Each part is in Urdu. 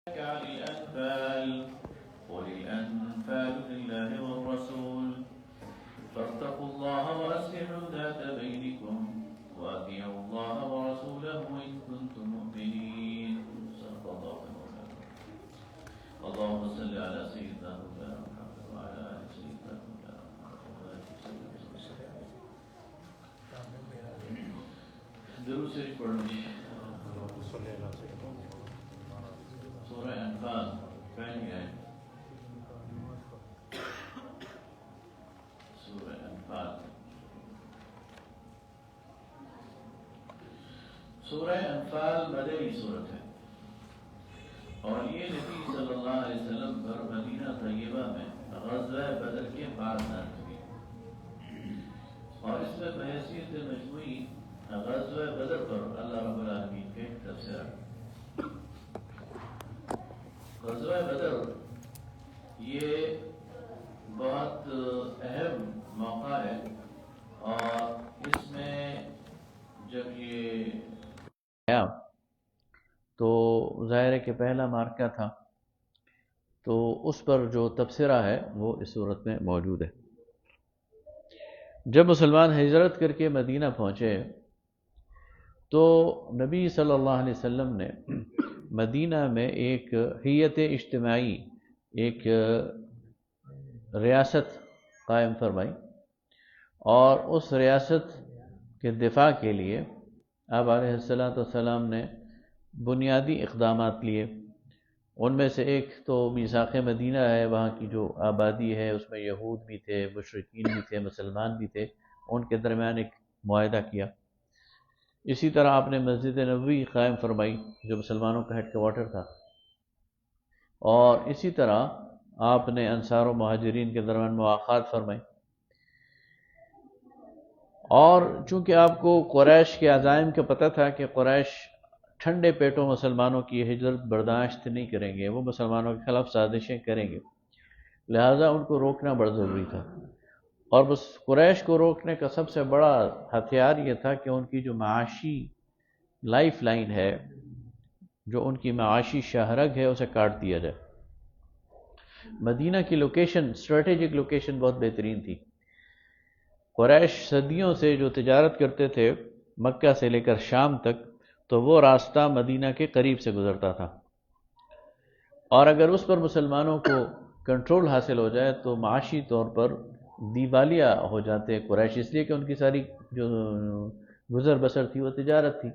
الأنفال قل الأنفال لله والرسول فاتقوا الله وأصلحوا ذات بينكم وأطيعوا الله ورسوله إن كنتم مؤمنين. صدق الله مولانا. اللهم صل على سيدنا مولانا محمد وعلى آل سيدنا مولانا محمد. درود شریف پڑھیں. سورہ انفال پہلی آیت. سورہ انفال. سورہ انفال مدنی سورت ہے اور یہ نبی صلی اللہ علیہ وسلم پر مدینہ طیبہ میں غزوہ بدر کے بعد نازل ہوئی اور اس میں بحیثیت مجموعی غزوہ بدر پر اللہ رب العالمین کے تبصرہ. غزوہ بدر یہ بہت اہم موقع ہے اور اس میں جب یہ تو ظاہر ہے کہ پہلا مارکہ تھا، تو اس پر جو تبصرہ ہے وہ اس صورت میں موجود ہے. جب مسلمان ہجرت کر کے مدینہ پہنچے تو نبی صلی اللہ علیہ وسلم نے مدینہ میں ایک حیت اجتماعی، ایک ریاست قائم فرمائی اور اس ریاست کے دفاع کے لیے آپ علیہ السلام نے بنیادی اقدامات لیے. ان میں سے ایک تو میثاق مدینہ ہے، وہاں کی جو آبادی ہے اس میں یہود بھی تھے، مشرکین بھی تھے، مسلمان بھی تھے، ان کے درمیان ایک معاہدہ کیا. اسی طرح آپ نے مسجد نبوی قائم فرمائی جو مسلمانوں کا ہیڈ کوارٹر تھا، اور اسی طرح آپ نے انصار و مہاجرین کے درمیان مواخات فرمائی. اور چونکہ آپ کو قریش کے عزائم کا پتہ تھا کہ قریش ٹھنڈے پیٹوں مسلمانوں کی ہجرت برداشت نہیں کریں گے، وہ مسلمانوں کے خلاف سازشیں کریں گے، لہذا ان کو روکنا بڑا ضروری تھا. اور بس قریش کو روکنے کا سب سے بڑا ہتھیار یہ تھا کہ ان کی جو معاشی لائف لائن ہے، جو ان کی معاشی شاہرگ ہے، اسے کاٹ دیا جائے. مدینہ کی لوکیشن، اسٹریٹجک لوکیشن بہت بہترین تھی. قریش صدیوں سے جو تجارت کرتے تھے مکہ سے لے کر شام تک، تو وہ راستہ مدینہ کے قریب سے گزرتا تھا، اور اگر اس پر مسلمانوں کو کنٹرول حاصل ہو جائے تو معاشی طور پر دیوالیہ ہو جاتے قریش، اس لیے کہ ان کی ساری جو گزر بسر تھی وہ تجارت تھی،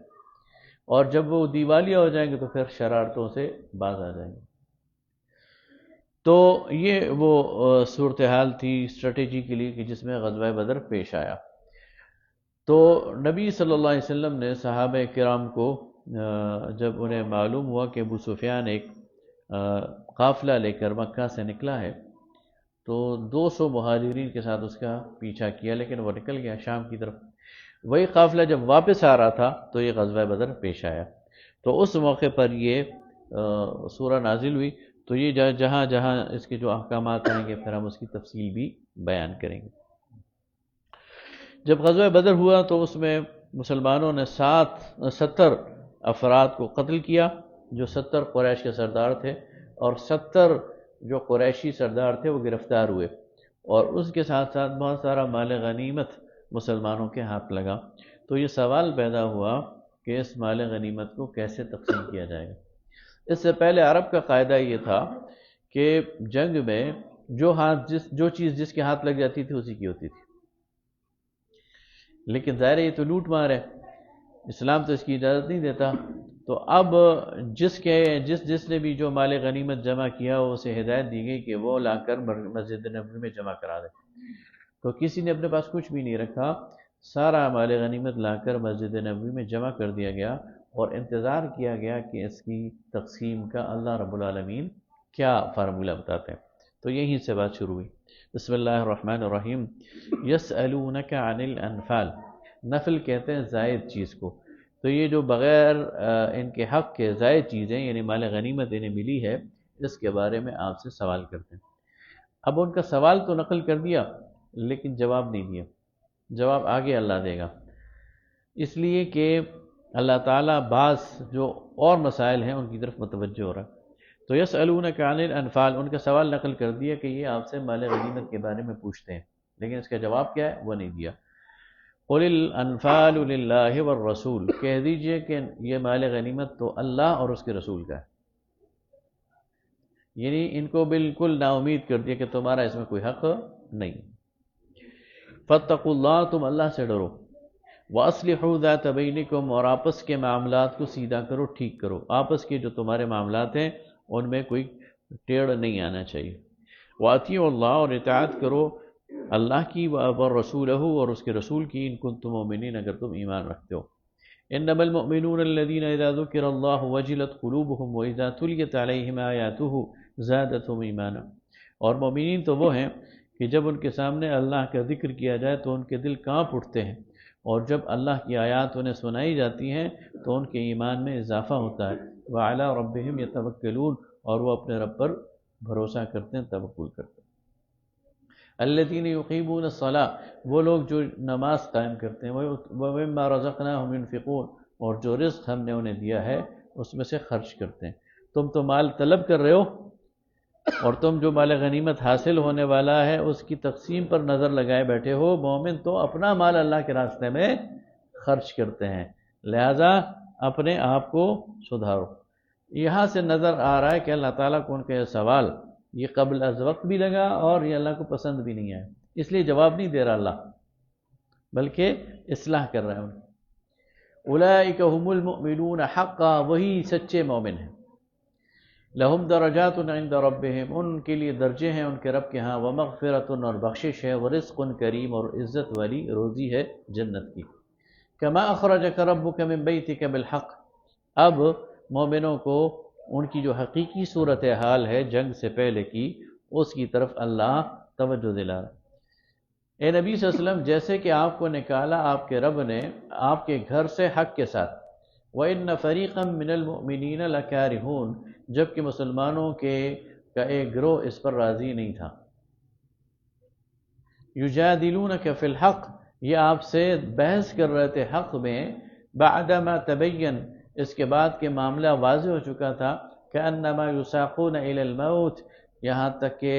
اور جب وہ دیوالیہ ہو جائیں گے تو پھر شرارتوں سے باز آ جائیں گے. تو یہ وہ صورتحال تھی اسٹریٹجی کے لیے کہ جس میں غزوہ بدر پیش آیا. تو نبی صلی اللہ علیہ وسلم نے صحابہ کرام کو جب انہیں معلوم ہوا کہ ابو سفیان ایک قافلہ لے کر مکہ سے نکلا ہے، تو 200 مہاجرین کے ساتھ اس کا پیچھا کیا، لیکن وہ نکل گیا شام کی طرف. وہی قافلہ جب واپس آ رہا تھا تو یہ غزوہ بدر پیش آیا. تو اس موقع پر یہ سورہ نازل ہوئی. تو یہ جہاں جہاں اس کے جو احکامات آئیں گے پھر ہم اس کی تفصیل بھی بیان کریں گے. جب غزوہ بدر ہوا تو اس میں مسلمانوں نے 70 افراد کو قتل کیا، جو 70 قریش کے سردار تھے، اور 70 جو قریشی سردار تھے وہ گرفتار ہوئے، اور اس کے ساتھ ساتھ بہت سارا مال غنیمت مسلمانوں کے ہاتھ لگا. تو یہ سوال پیدا ہوا کہ اس مال غنیمت کو کیسے تقسیم کیا جائے گا. اس سے پہلے عرب کا قاعدہ یہ تھا کہ جنگ میں جو چیز جس کے ہاتھ لگ جاتی تھی اسی کی ہوتی تھی، لیکن ظاہر یہ تو لوٹ مار ہے، اسلام تو اس کی اجازت نہیں دیتا. تو اب جس نے بھی جو مال غنیمت جمع کیا اسے ہدایت دی گئی کہ وہ لا کر مسجد نبوی میں جمع کرا دے. تو کسی نے اپنے پاس کچھ بھی نہیں رکھا، سارا مال غنیمت لا کر مسجد نبوی میں جمع کر دیا گیا، اور انتظار کیا گیا کہ اس کی تقسیم کا اللہ رب العالمین کیا فارمولہ بتاتے ہیں. تو یہیں سے بات شروع ہوئی. بسم اللہ الرحمن الرحیم. یسألونک عن الانفال، نفل کہتے ہیں زائد چیز کو. تو یہ جو بغیر ان کے حق کے زائد چیزیں یعنی مال غنیمت انہیں ملی ہے، اس کے بارے میں آپ سے سوال کرتے ہیں. اب ان کا سوال تو نقل کر دیا لیکن جواب نہیں دیا، جواب آگے اللہ دے گا، اس لیے کہ اللہ تعالیٰ بعض جو اور مسائل ہیں ان کی طرف متوجہ ہو رہا ہے. تو یسألونک عن الانفال، ان کا سوال نقل کر دیا کہ یہ آپ سے مال غنیمت کے بارے میں پوچھتے ہیں، لیکن اس کا جواب کیا ہے وہ نہیں دیا۔ قل الانفال للہ والرسول، کہہ دیجئے کہ یہ مال غنیمت تو اللہ اور اس کے رسول کا ہے، یعنی ان کو بالکل نا امید کر دیا کہ تمہارا اس میں کوئی حق نہیں۔ فاتقوا اللہ، تم اللہ سے ڈرو، وَأَصْلِحُوا ذَاتَ بَيْنِكُمْ، اور آپس کے معاملات کو سیدھا کرو، ٹھیک کرو، آپس کے جو تمہارے معاملات ہیں ان میں کوئی ٹیڑھ نہیں آنا چاہیے۔ وَأَطِيعُوا اللَّهَ، اور اطاعت کرو اللہ کی، وَرَسُولَهُ، اور اس کے رسول کی، إِن كُنتُم مُؤْمِنِينَ، اگر تم ایمان رکھتے ہو۔ إِنَّمَا الْمُؤْمِنُونَ الَّذِينَ إِذَا ذُكِرَ اللَّهُ وَجِلَتْ قُلُوبُهُمْ وَإِذَا تُلِيَتْ عَلَيْهِمْ آيَاتُهُ زَادَتْهُمْ إِيمَانًا، اور مومنین تو وہ ہیں کہ جب ان کے سامنے اللہ کا ذکر کیا جائے تو ان کے دل کانپ اٹھتے ہیں، اور جب اللہ کی آیات انہیں سنائی جاتی ہیں تو ان کے ایمان میں اضافہ ہوتا ہے۔ وَعَلَىٰ رَبِّهِمْ يَتَوَكَّلُونَ، اور وہ اپنے رب پر بھروسہ کرتے ہیں، توکل کرتے ہیں۔ الذین یقیمون الصلاۃ، وہ لوگ جو نماز قائم کرتے ہیں، وَمِمَّا رَزَقْنَاهُمْ يُنْفِقُونَ، اور جو رزق ہم نے انہیں دیا ہے اس میں سے خرچ کرتے ہیں۔ تم تو مال طلب کر رہے ہو، اور تم جو مال غنیمت حاصل ہونے والا ہے اس کی تقسیم پر نظر لگائے بیٹھے ہو۔ مومن تو اپنا مال اللہ کے راستے میں خرچ کرتے ہیں، لہذا اپنے آپ کو سدھارو۔ یہاں سے نظر آ رہا ہے کہ اللہ تعالیٰ کو ان کا یہ سوال یہ قبل از وقت بھی لگا اور یہ اللہ کو پسند بھی نہیں آیا، اس لیے جواب نہیں دے رہا اللہ، بلکہ اصلاح کر رہا ہے ان کی۔ اولئک هم المؤمنون حقا، وہی سچے مومن ہیں۔ لہم درجات عند ربہم، ان کے لیے درجے ہیں ان کے رب کے ہاں، ومغفرۃ، اور بخشش ہے، ورزق کریم، اور عزت والی روزی ہے جنت کی۔ کما اخرجک ربک من بیتک بالحق، اب مومنوں کو ان کی جو حقیقی صورتحال ہے جنگ سے پہلے کی، اس کی طرف اللہ توجہ دلا رہا ہے۔ اے نبی صلی اللہ علیہ وسلم، جیسے کہ آپ کو نکالا آپ کے رب نے آپ کے گھر سے حق کے ساتھ، وَإِنَّ فَرِيقًا مِّنَ الْمُؤْمِنِينَ لَكَارِهُونَ، جبکہ مسلمانوں کا ایک گروہ اس پر راضی نہیں تھا۔ يُجَادِلُونَكَ فِي الْحَقِّ، یہ آپ سے بحث کر رہے تھے حق میں، بَعْدَمَا تَبَيَّنَ، اس کے بعد کہ معاملہ واضح ہو چکا تھا، كَأَنَّمَا يُسَاقُونَ إِلَى الْمَوْتِ، یہاں تک کہ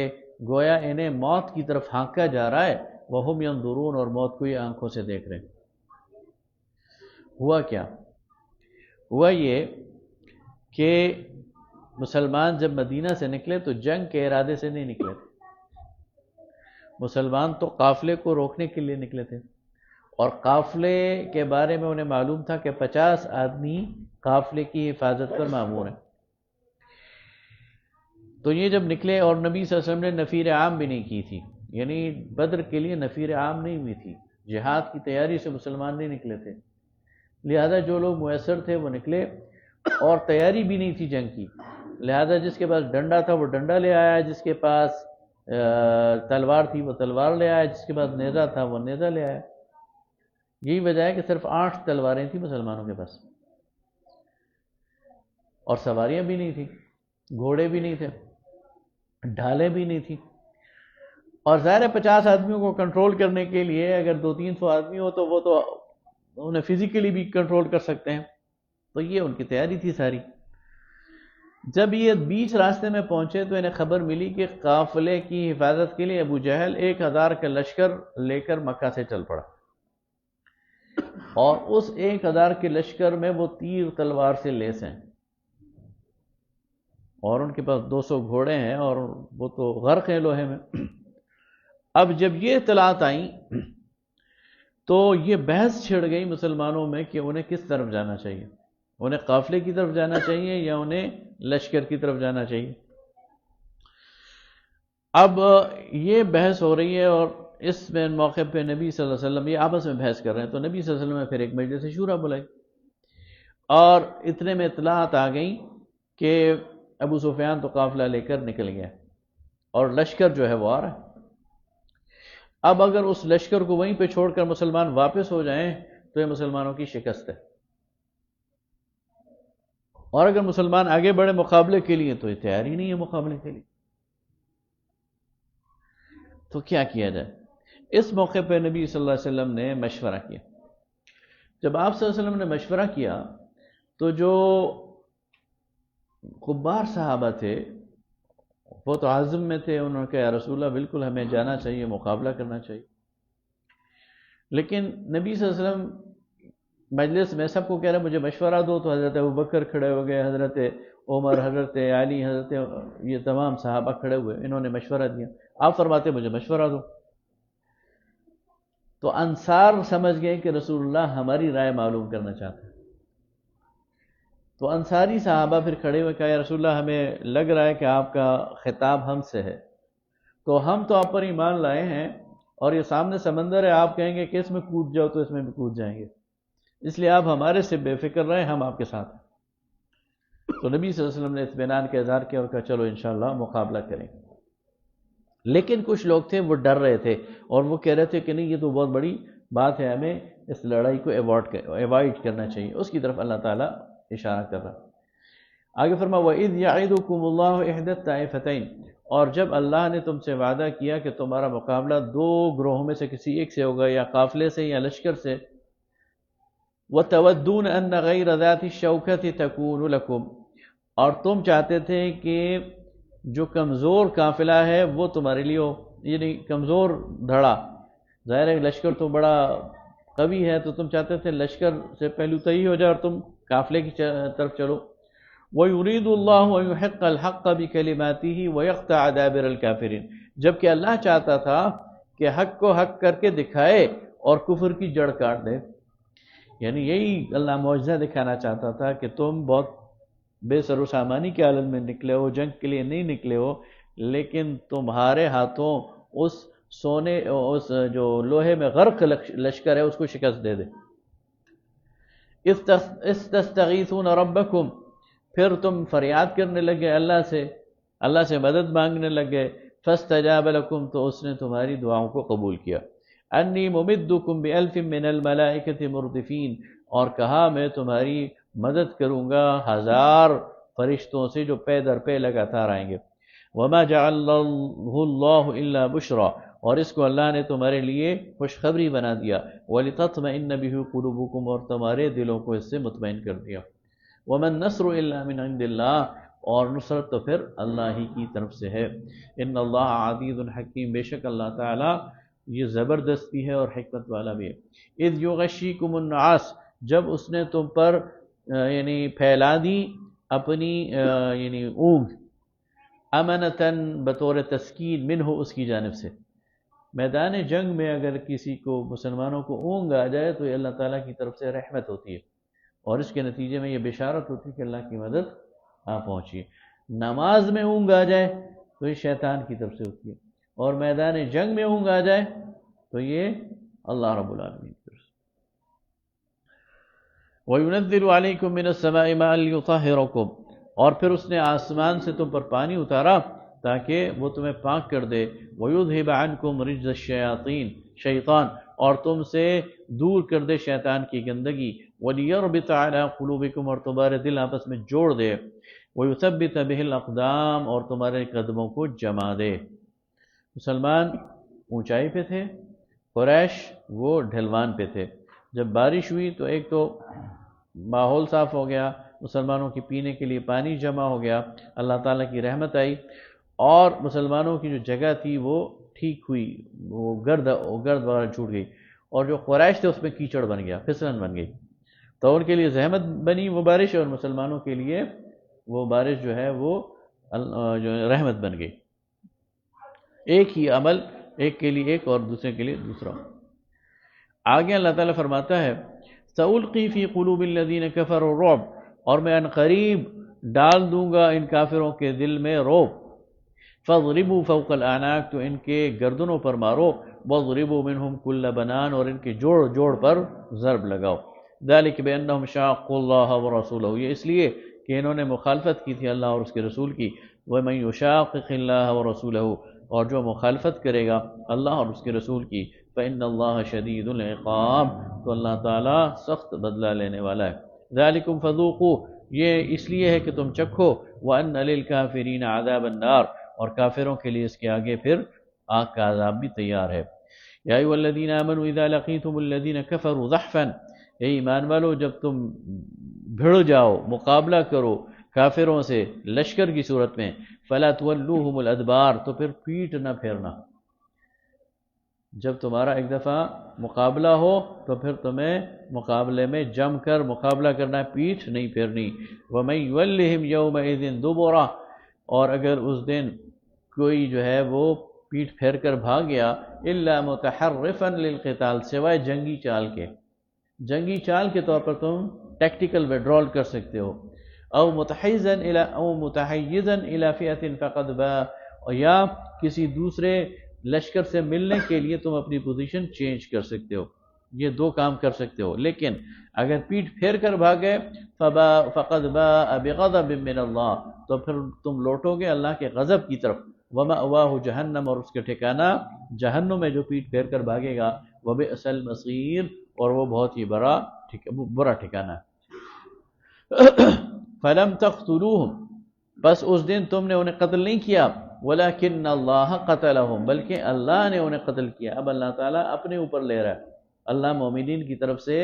گویا انہیں موت کی طرف ہانکا جا رہا ہے، وَهُمْ يَنظُرُونَ، اور موت کو یہ آنکھوں سے دیکھ رہے ہیں۔ ہوا کیا؟ ہوا یہ کہ مسلمان جب مدینہ سے نکلے تو جنگ کے ارادے سے نہیں نکلے تھے، مسلمان تو قافلے کو روکنے کے لیے نکلے تھے، اور قافلے کے بارے میں انہیں معلوم تھا کہ 50 آدمی قافلے کی حفاظت پر مامور ہیں۔ تو یہ جب نکلے، اور نبی صلی اللہ علیہ وسلم نے نفیر عام بھی نہیں کی تھی، یعنی بدر کے لیے نفیر عام نہیں ہوئی تھی، جہاد کی تیاری سے مسلمان نہیں نکلے تھے، لہذا جو لوگ میسر تھے وہ نکلے، اور تیاری بھی نہیں تھی جنگ کی، لہذا جس کے پاس ڈنڈا تھا وہ ڈنڈا لے آیا، جس کے پاس تلوار تھی وہ تلوار لے آیا، جس کے پاس نیزہ تھا وہ نیزہ لے آیا۔ یہی وجہ ہے کہ صرف 8 تلواریں تھیں مسلمانوں کے پاس، اور سواریاں بھی نہیں تھیں، گھوڑے بھی نہیں تھے، ڈھالیں بھی نہیں تھیں، اور ظاہر 50 آدمیوں کو کنٹرول کرنے کے لیے اگر 200-300 آدمی ہو تو وہ تو انہیں فزیکلی بھی کنٹرول کر سکتے ہیں، تو یہ ان کی تیاری تھی ساری۔ جب یہ بیچ راستے میں پہنچے تو انہیں خبر ملی کہ قافلے کی حفاظت کے لیے ابو جہل 1000 کا لشکر لے کر مکہ سے چل پڑا، اور اس 1000 کے لشکر میں وہ تیر تلوار سے لیس ہیں، اور ان کے پاس 200 گھوڑے ہیں، اور وہ تو غرق ہیں لوہے میں۔ اب جب یہ اطلاعات آئیں تو یہ بحث چھڑ گئی مسلمانوں میں کہ انہیں کس طرف جانا چاہیے، انہیں قافلے کی طرف جانا چاہیے یا انہیں لشکر کی طرف جانا چاہیے۔ اب یہ بحث ہو رہی ہے، اور اس میں موقع پہ نبی صلی اللہ علیہ وسلم یہ آپس میں بحث کر رہے ہیں، تو نبی صلی اللہ علیہ وسلم نے پھر ایک مجلس شورا بلائی، اور اتنے میں اطلاعات آ گئیں کہ ابو سفیان تو قافلہ لے کر نکل گیا، اور لشکر جو ہے وہ آ رہا ہے۔ اب اگر اس لشکر کو وہیں پہ چھوڑ کر مسلمان واپس ہو جائیں تو یہ مسلمانوں کی شکست ہے، اور اگر مسلمان آگے بڑھے مقابلے کے لیے تو یہ تیار ہی نہیں ہے مقابلے کے لیے، تو کیا کیا جائے؟ اس موقع پہ نبی صلی اللہ علیہ وسلم نے مشورہ کیا۔ جب آپ صلی اللہ علیہ وسلم نے مشورہ کیا تو جو غبار صحابہ تھے، وہ تو عزم میں تھے، انہوں نے کہا یا رسول اللہ بالکل ہمیں جانا چاہیے، مقابلہ کرنا چاہیے. لیکن نبی صلی اللہ علیہ وسلم مجلس میں سب کو کہہ رہے مجھے مشورہ دو، تو حضرت ابوبکر کھڑے ہو گئے، حضرت عمر، حضرت علی، حضرت یہ تمام صحابہ کھڑے ہوئے، انہوں نے مشورہ دیا. آپ فرماتے مجھے مشورہ دو. تو انصار سمجھ گئے کہ رسول اللہ ہماری رائے معلوم کرنا چاہتے ہیں. تو انصاری صحابہ پھر کھڑے ہوئے کہا یا رسول اللہ ہمیں لگ رہا ہے کہ آپ کا خطاب ہم سے ہے، تو ہم تو آپ پر ایمان لائے ہیں اور یہ سامنے سمندر ہے، آپ کہیں گے کہ اس میں کود جاؤ تو اس میں بھی کود جائیں گے، اس لیے آپ ہمارے سے بے فکر رہیں، ہم آپ کے ساتھ ہیں. تو نبی صلی اللہ علیہ وسلم نے اطمینان کا اظہار کیا اور کہا چلو انشاءاللہ مقابلہ کریں. لیکن کچھ لوگ تھے وہ ڈر رہے تھے اور وہ کہہ رہے تھے کہ نہیں یہ تو بہت بڑی بات ہے، ہمیں اس لڑائی کو ایوائڈ کرنا چاہیے. اس کی طرف اللہ تعالیٰ اشارہ کر رہا. آگے فرما وَإِذْ يَعِدُكُمُ اللَّهُ إِحْدَى الطَّائِفَتَيْنِ، اور جب اللہ نے تم سے وعدہ کیا کہ تمہارا مقابلہ دو گروہوں میں سے کسی ایک سے ہوگا، یا قافلے سے یا لشکر سے. وَتَوَدُّونَ أَنَّ غَيْرَ ذَاتِ الشَّوْكَةِ تَكُونُ لَكُمْ، اور تم چاہتے تھے کہ جو کمزور قافلہ ہے وہ تمہارے لیے ہو، یعنی کمزور دھڑا. ظاہر ہے لشکر تو بڑا قوی ہے، تو تم چاہتے تھے لشکر سے پہلو طئی ہو جائے اور تم قافلے کی طرف چلو. وَيُرِيدُ اللَّهُ أَن يُحِقَّ الْحَقَّ بِكَلِمَاتِهِ وَيَقْطَعَ دَابِرَ الْكَافِرِينَ، جبکہ اللہ چاہتا تھا کہ حق کو حق کر کے دکھائے اور کفر کی جڑ کاٹ دے. یعنی یہی اللہ معجزہ دکھانا چاہتا تھا کہ تم بہت بے سر و سامانی کے عالم میں نکلے ہو، جنگ کے لیے نہیں نکلے ہو، لیکن تمہارے ہاتھوں اس سونے، اس جو لوہے میں غرق لشکر ہے اس کو شکست دے دے. استستغیثون ربکم، پھر تم فریاد کرنے لگے اللہ سے مدد مانگنے لگے. فاستجاب لکم، تو اس نے تمہاری دعاؤں کو قبول کیا. انی ممدکم بألف من الملائکۃ مردفین، اور کہا میں تمہاری مدد کروں گا 1000 فرشتوں سے جو پے در پے لگاتار آئیں گے. وما جعلہ اللہ الا بشرا، اور اس کو اللہ نے تمہارے لیے خوشخبری بنا دیا. ولتطمئن بہ قلوبکم، اور تمہارے دلوں کو اس سے مطمئن کر دیا. وما النصر الا من عند اللہ، اور نصرت تو پھر اللہ ہی کی طرف سے ہے. ان اللہ عزیز حکیم، بے شک اللہ تعالی یہ زبردستی ہے اور حکمت والا بھی ہے. اذ یغشیکم النعاس، جب اس نے تم پر یعنی پھیلا دی اپنی یعنی اونگ، امنتاً بطور تسکین، منہ اس کی جانب سے. میدان جنگ میں اگر کسی کو مسلمانوں کو اونگ آ جائے تو یہ اللہ تعالیٰ کی طرف سے رحمت ہوتی ہے، اور اس کے نتیجے میں یہ بشارت ہوتی ہے کہ اللہ کی مدد آ پہنچی ہے. نماز میں اونگ آ جائے تو یہ شیطان کی طرف سے ہوتی ہے، اور میدان جنگ میں اونگ آ جائے تو یہ اللہ رب العالمین کی طرف سے. وَيُنَزِّلُ عَلَيْكُم مِّنَ السَّمَاءِ مَاءً لِيُطَهِّرَكُم، اور پھر اس نے آسمان سے تم پر پانی اتارا تاکہ وہ تمہیں پاک کر دے. وَيُذْهِبَ عَنْكُمْ رِجْزَ الشَّيَاطِينِ، شیطان، اور تم سے دور کر دے شیطان کی گندگی. وَلِيَرْبِطَ عَلَىٰ قُلُوبِكُمْ، اور تمہارے دل آپس میں جوڑ دے. وَيُثَبِّتَ بِهِ الْأَقْدَامَ، اور تمہارے قدموں کو جما دے. مسلمان اونچائی پہ تھے، قریش وہ ڈھلوان پہ تھے. جب بارش ہوئی تو ایک تو ماحول صاف ہو گیا، مسلمانوں کی پینے کے لیے پانی جمع ہو گیا، اللہ تعالیٰ کی رحمت آئی، اور مسلمانوں کی جو جگہ تھی وہ ٹھیک ہوئی، وہ گرد وغیرہ چھوٹ گئی، اور جو قریش تھے اس میں کیچڑ بن گیا، پھسلن بن گئی. تو ان کے لیے زحمت بنی وہ بارش، اور مسلمانوں کے لیے وہ بارش جو ہے وہ جو رحمت بن گئی. ایک ہی عمل، ایک کے لیے ایک اور دوسرے کے لیے دوسرا. آگے اللہ تعالیٰ فرماتا ہے سألقی فی قلوب الذین کفروا الرعب، اور میں عنقریب ڈال دوں گا ان کافروں کے دل میں رعب. فاضربوا فوق الاعناق، تو ان کے گردنوں پر مارو. واضربوا منہم کل بنان، اور ان کے جوڑ جوڑ پر ضرب لگاؤ. ذلک بانہم شاقوا اللہ ورسولہ، یہ اس لیے کہ انہوں نے مخالفت کی تھی اللہ اور اس کے رسول کی. ومن یشاقق اللہ ورسولہ، اور جو مخالفت کرے گا اللہ اور اس کے رسول کی، فإن اللہ شدید العقاب، تو اللہ تعالیٰ سخت بدلہ لینے والا ہے. ذالکم فذوقوا، یہ اس لیے ہے کہ تم چکھو. وأن للکافرین عذاب النار، اور کافروں کے لیے اس کے آگے پھر آگ کا عذاب بھی تیار ہے. یا ایھا الذین آمنوا اذا لقیتم الذین کفروا زحفا، اے ایمان والو جب تم بھڑ جاؤ، مقابلہ کرو کافروں سے لشکر کی صورت میں، فلا تولوہم الادبار، تو پھر پیٹ نہ پھیرنا. جب تمہارا ایک دفعہ مقابلہ ہو تو پھر تمہیں مقابلے میں جم کر مقابلہ کرنا، پیٹھ نہیں پھیرنی. وَمَن يُوَلِّهِمْ يَوْمَئِذٍ دُبُرَهُ، اور اگر اس دن کوئی جو ہے وہ پیٹھ پھیر کر بھاگ گیا، إِلَّا مُتَحَرِّفًا لِلْقِتَالِ، سوائے جنگی چال کے. جنگی چال کے طور پر تم ٹیکٹیکل ویڈرول کر سکتے ہو. او متحیزا الى فئة فقد باء، یا کسی دوسرے لشکر سے ملنے کے لیے تم اپنی پوزیشن چینج کر سکتے ہو. یہ دو کام کر سکتے ہو. لیکن اگر پیٹھ پھیر کر بھاگے فقد باء بغضب من اللہ، تو پھر تم لوٹو گے اللہ کے غضب کی طرف. ومأواہ جہنم، اور اس کے ٹھکانہ جہنم میں جو پیٹھ پھیر کر بھاگے گا. وبئس المصیر، اور وہ بہت ہی برا ٹھکانہ. فلم تقتلوہم، بس اس دن تم نے انہیں قتل نہیں کیا. ولیکن اللہ قتلہم، بلکہ اللہ نے انہیں قتل کیا. اب اللہ تعالیٰ اپنے اوپر لے رہا ہے. اللہ مومنین کی طرف سے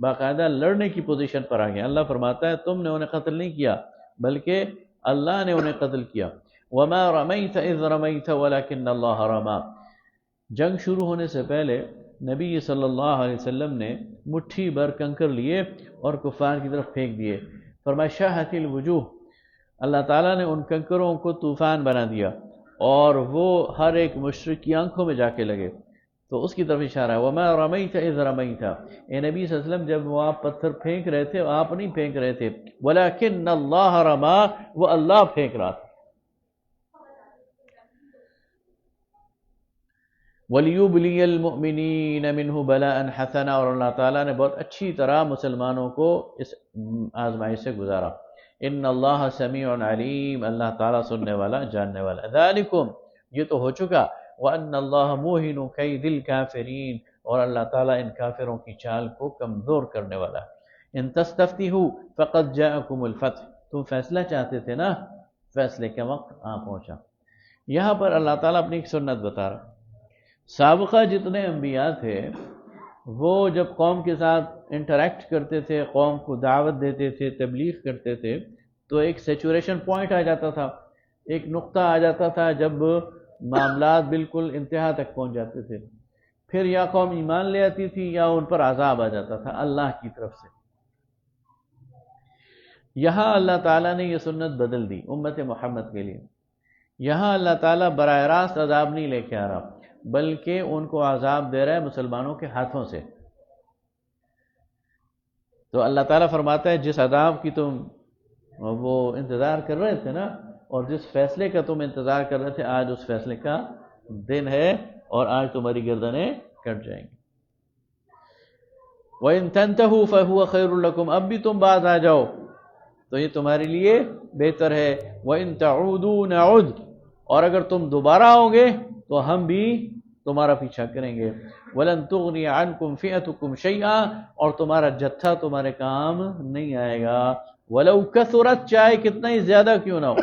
باقاعدہ لڑنے کی پوزیشن پر آ گیا. اللہ فرماتا ہے تم نے انہیں قتل نہیں کیا بلکہ اللہ نے انہیں قتل کیا. وما رمیت اذ رمیت ولکن اللہ رمی، جنگ شروع ہونے سے پہلے نبی صلی اللہ علیہ وسلم نے مٹھی بھر کنکر لیے اور کفار کی طرف پھینک دیے. فرمایا شاہت الوجوہ، اللہ تعالیٰ نے ان کنکروں کو طوفان بنا دیا اور وہ ہر ایک مشرک کی آنکھوں میں جا کے لگے. تو اس کی طرف اشارہ ہے. وما رمیت اذ رمیت، اے نبی صلی اللہ علیہ وسلم جب وہ آپ پتھر پھینک رہے تھے آپ نہیں پھینک رہے تھے. ولکن اللہ رمی، وہ اللہ پھینک رہا تھا. وَلِيُبْلِيَ الْمُؤْمِنِينَ مِنْهُ بَلَاءً حَسَنًا، اور اللہ تعالیٰ نے بہت اچھی طرح مسلمانوں کو اس آزمائش سے گزارا. ان اللہ سمیع علیم، اللہ تعالیٰ سننے والا جاننے والا. ذالکم، یہ تو ہو چکا. وَأَنَّ اللَّهَ مُوهِنُ كَيْدِ الْكَافِرِينَ، اور اللہ تعالیٰ ان کافروں کی چال کو کمزور کرنے والا. ان تستفتحوا فقد جاءکم الفتح، تم فیصلہ چاہتے تھے نا، فیصلے کا وقت آ پہنچا. یہاں پر اللہ تعالیٰ اپنی ایک سنت بتا رہا. سابقہ جتنے انبیاء تھے وہ جب قوم کے ساتھ انٹریکٹ کرتے تھے، قوم کو دعوت دیتے تھے، تبلیغ کرتے تھے، تو ایک سیچوریشن پوائنٹ آ جاتا تھا، ایک نقطہ آ جاتا تھا جب معاملات بالکل انتہا تک پہنچ جاتے تھے. پھر یا قوم ایمان لے آتی تھی یا ان پر عذاب آ جاتا تھا اللہ کی طرف سے. یہاں اللہ تعالیٰ نے یہ سنت بدل دی امت محمد کے لیے. یہاں اللہ تعالیٰ براہ راست عذاب نہیں لے کے آ رہا بلکہ ان کو عذاب دے رہا ہے مسلمانوں کے ہاتھوں سے. تو اللہ تعالیٰ فرماتا ہے جس عذاب کی تم وہ انتظار کر رہے تھے نا، اور جس فیصلے کا تم انتظار کر رہے تھے، آج اس فیصلے کا دن ہے اور آج تمہاری گردنیں کٹ جائیں گی. وَإِن تَنْتَهُوا فَهُوَ خَيْرٌ لَكُمْ، اب بھی تم باز آ جاؤ تو یہ تمہارے لیے بہتر ہے. وَإِن تَعُودُوا نَعُدْ، اور اگر تم دوبارہ آؤ گے تو ہم بھی تمہارا پیچھا کریں گے. وَلَن تُغْنِيَ عَنْكُمْ فِئَتُكُمْ شَيْئًا، اور تمہارا جتھا تمہارے کام نہیں آئے گا. وَلَوْ كَثُرَتْ، چاہے کتنا ہی زیادہ کیوں نہ ہو.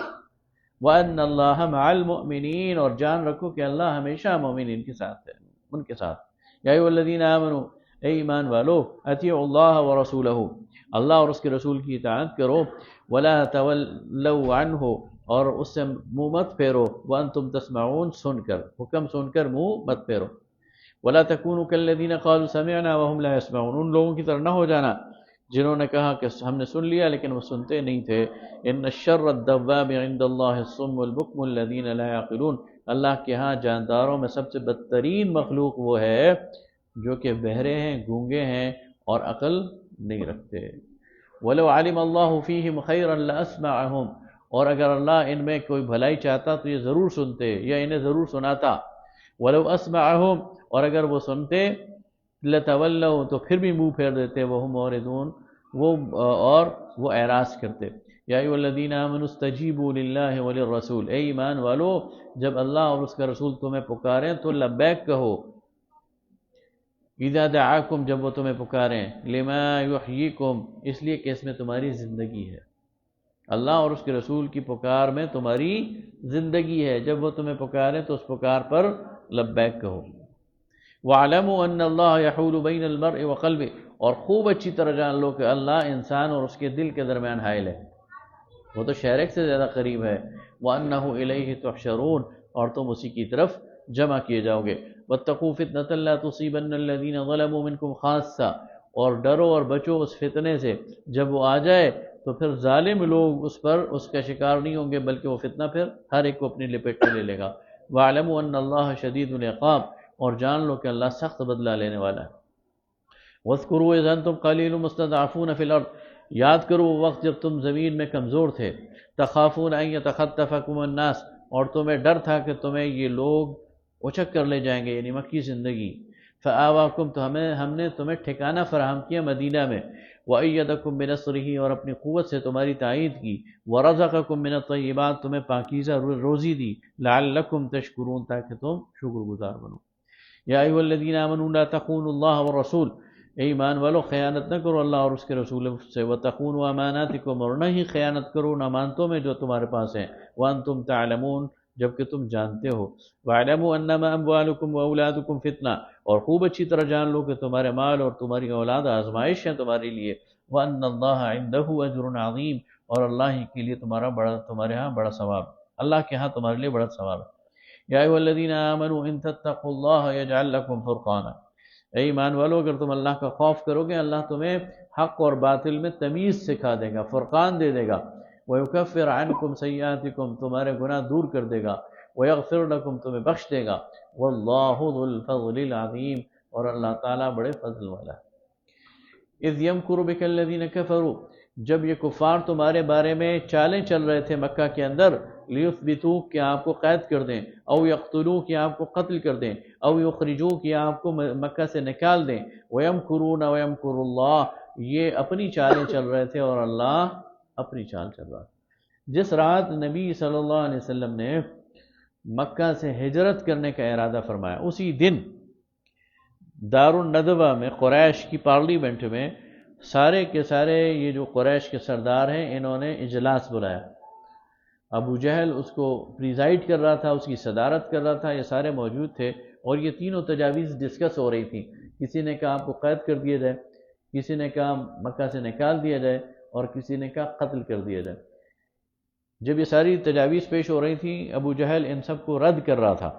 وَأَنَّ اللَّهَ مَعَ الْمُؤْمِنِينَ، اور جان رکھو کہ اللہ ہمیشہ مومنین کے ساتھ ہے، ان کے ساتھ. یا ایھا الذین آمنوا، اے ایمان والو، اطیعوا اللہ ورسولہ، اللہ اور اس کے رسول کی اطاعت کرو. وَلَا تَوَلَّوْا عَنْهُ، اور اس سے منہ مت پھیرو. وَأَنْتُمْ تَسْمَعُونَ، سن کر، حکم سن کر منہ مت پھیرو. وَلَا تَكُونُوا كَالَّذِينَ قَالُوا سَمِعْنَا وَهُمْ لَا يَسْمَعُونَ، ان لوگوں کی طرح نہ ہو جانا جنہوں نے کہا کہ ہم نے سن لیا لیکن وہ سنتے نہیں تھے. ان الشر الدواب عند اللہ الصم البکم الذین لا يعقلون، اللہ کے ہاں جانداروں میں سب سے بدترین مخلوق وہ ہے جو کہ بہرے ہیں، گونگے ہیں اور عقل نہیں رکھتے. ولو علم اللہ فیہم خیرا لاسمعہم، اور اگر اللہ ان میں کوئی بھلائی چاہتا تو یہ ضرور سنتے یا انہیں ضرور سناتا. ولو اسمعہم، اور اگر وہ سنتے، لتولوا، تو پھر بھی منہ پھیر دیتے، وہم موردون، وہ اعراض کرتے. یا ایھا الذین آمنوا استجیبوا للہ وللرسول، اے ایمان والو جب اللہ اور اس کا رسول تمہیں پکاریں تو لبیک کہو. اذا دعاکم، جب وہ تمہیں پکاریں، لما یحییکم، اس لیے کہ اس میں تمہاری زندگی ہے. اللہ اور اس کے رسول کی پکار میں تمہاری زندگی ہے. جب وہ تمہیں پکاریں تو اس پکار پر لبیک کہو. وَاعْلَمُوا أَنَّ اللَّهَ يَحُولُ بَيْنَ الْمَرْءِ وَقَلْبِهِ، اور خوب اچھی طرح جان لو کہ اللہ انسان اور اس کے دل کے درمیان حائل ہے. وہ تو شہر سے زیادہ قریب ہے۔ وَأَنَّهُ إِلَيْهِ تُحْشَرُونَ، اور تم اسی کی طرف جمع کیے جاؤ گے۔ وَاتَّقُوا فِتْنَةً لَا تُصِيبَنَّ الَّذِينَ ظَلَمُوا مِنْكُمْ خَاصَّةً، اور ڈرو اور بچو اس فتنے سے، جب وہ آ جائے تو پھر ظالم لوگ اس کا شکار نہیں ہوں گے، بلکہ وہ فتنہ پھر ہر ایک کو اپنی لپیٹ میں لے لے گا۔ وَاعْلَمُوا أَنَّ اللَّهَ شَدِيدُ الْعِقَابِ، اور جان لو کہ اللہ سخت بدلہ لینے والا ہے۔ وَاذْكُرُوا إِذْ أَنْتُمْ قَلِيلٌ مُسْتَضْعَفُونَ فِي الْأَرْضِ، یاد کرو وہ وقت جب تم زمین میں کمزور تھے۔ تَخَافُونَ أَنْ يَتَخَطَّفَكُمُ النَّاسُ، اور تمہیں ڈر تھا کہ تمہیں یہ لوگ اچک کر لے جائیں گے، یعنی مکی زندگی۔ فَآوَاكُمْ، تو ہم نے تمہیں ٹھکانہ فراہم کیا مدینہ میں۔ وَأَيَّدَكُمْ بِنَصْرِهِ، اور اپنی قوت سے تمہاری تائید کی۔ وَرَزَقَكُمْ مِنَ الطَّيِّبَاتِ، تمہیں پاکیزہ روزی دی۔ لَعَلَّكُمْ تَشْكُرُونَ، تاکہ تم شکر گزار بنو۔ یا ایھا الذین آمنوا لا تخونوا اللہ والرسول، اے ایمان والو خیانت نہ کرو اللہ اور اس کے رسول سے۔ وتخونوا اماناتکم، اور نہ ہی خیانت کرو ان امانتوں میں جو تمہارے پاس ہیں۔ وانتم تعلمون، جبکہ تم جانتے ہو۔ واعلموا انما اموالکم واولادکم فتنہ، اور خوب اچھی طرح جان لو کہ تمہارے مال اور تمہاری اولاد آزمائش ہیں تمہارے لیے۔ وان اللہ عنده اجر عظیم، اور اللہ ہی کے لیے تمہارے ہاں بڑا ثواب، اللہ کے ہاں تمہارے لیے بڑا ثواب ہے۔ یا ایھا الذین آمنوا ان تتقوا اللہ یجعل لکم فرقانا، اے ایمان والو اگر تم اللہ کا خوف کرو گے اللہ تمہیں حق اور باطل میں تمیز سکھا دے گا، فرقان دے دے گا۔ وَيُكَفِّرْ عَنْكُمْ سَيِّئَاتِكُمْ، تمہارے گناہ دور کر دے گا۔ وَيَغْفِرْ لَكُمْ، تمہیں بخش دے گا۔ وَاللَّهُ ذُو الْفَضْلِ الْعَظِيمِ، اور اللہ تعالیٰ بڑے فضل والا ہے۔ اِذْ يَمْكُرُ بِكَ الَّذِينَ كَفَرُوا، جب یہ کفار تمہارے بارے میں چالیں چل رہے تھے مکہ کے اندر، لِيُثْبِتُوكَ، کہ آپ کو قید کر دیں، او يَقْتُلُوكَ، کہ آپ کو قتل کر دیں، او يُخْرِجُوكَ، کہ آپ کو مکہ سے نکال دیں۔ وَيَمْكُرُونَ وَيَمْكُرُ اللَّهُ، یہ اپنی چالیں چل رہے تھے اور اللہ اپنی چال چل رہا تھا۔ جس رات نبی صلی اللہ علیہ وسلم نے مکہ سے ہجرت کرنے کا ارادہ فرمایا، اسی دن دار الندوہ میں قریش کی پارلیمنٹ میں سارے کے سارے یہ جو قریش کے سردار ہیں انہوں نے اجلاس بلایا۔ ابو جہل اس کو پریزائڈ کر رہا تھا، اس کی صدارت کر رہا تھا، یہ سارے موجود تھے، اور یہ تینوں تجاویز ڈسکس ہو رہی تھیں۔ کسی نے کہا آپ کو قید کر دیا جائے، کسی نے کہا مکہ سے نکال دیا جائے، اور کسی نے کہا قتل کر دیا جائے۔ جب یہ ساری تجاویز پیش ہو رہی تھیں ابو جہل ان سب کو رد کر رہا تھا،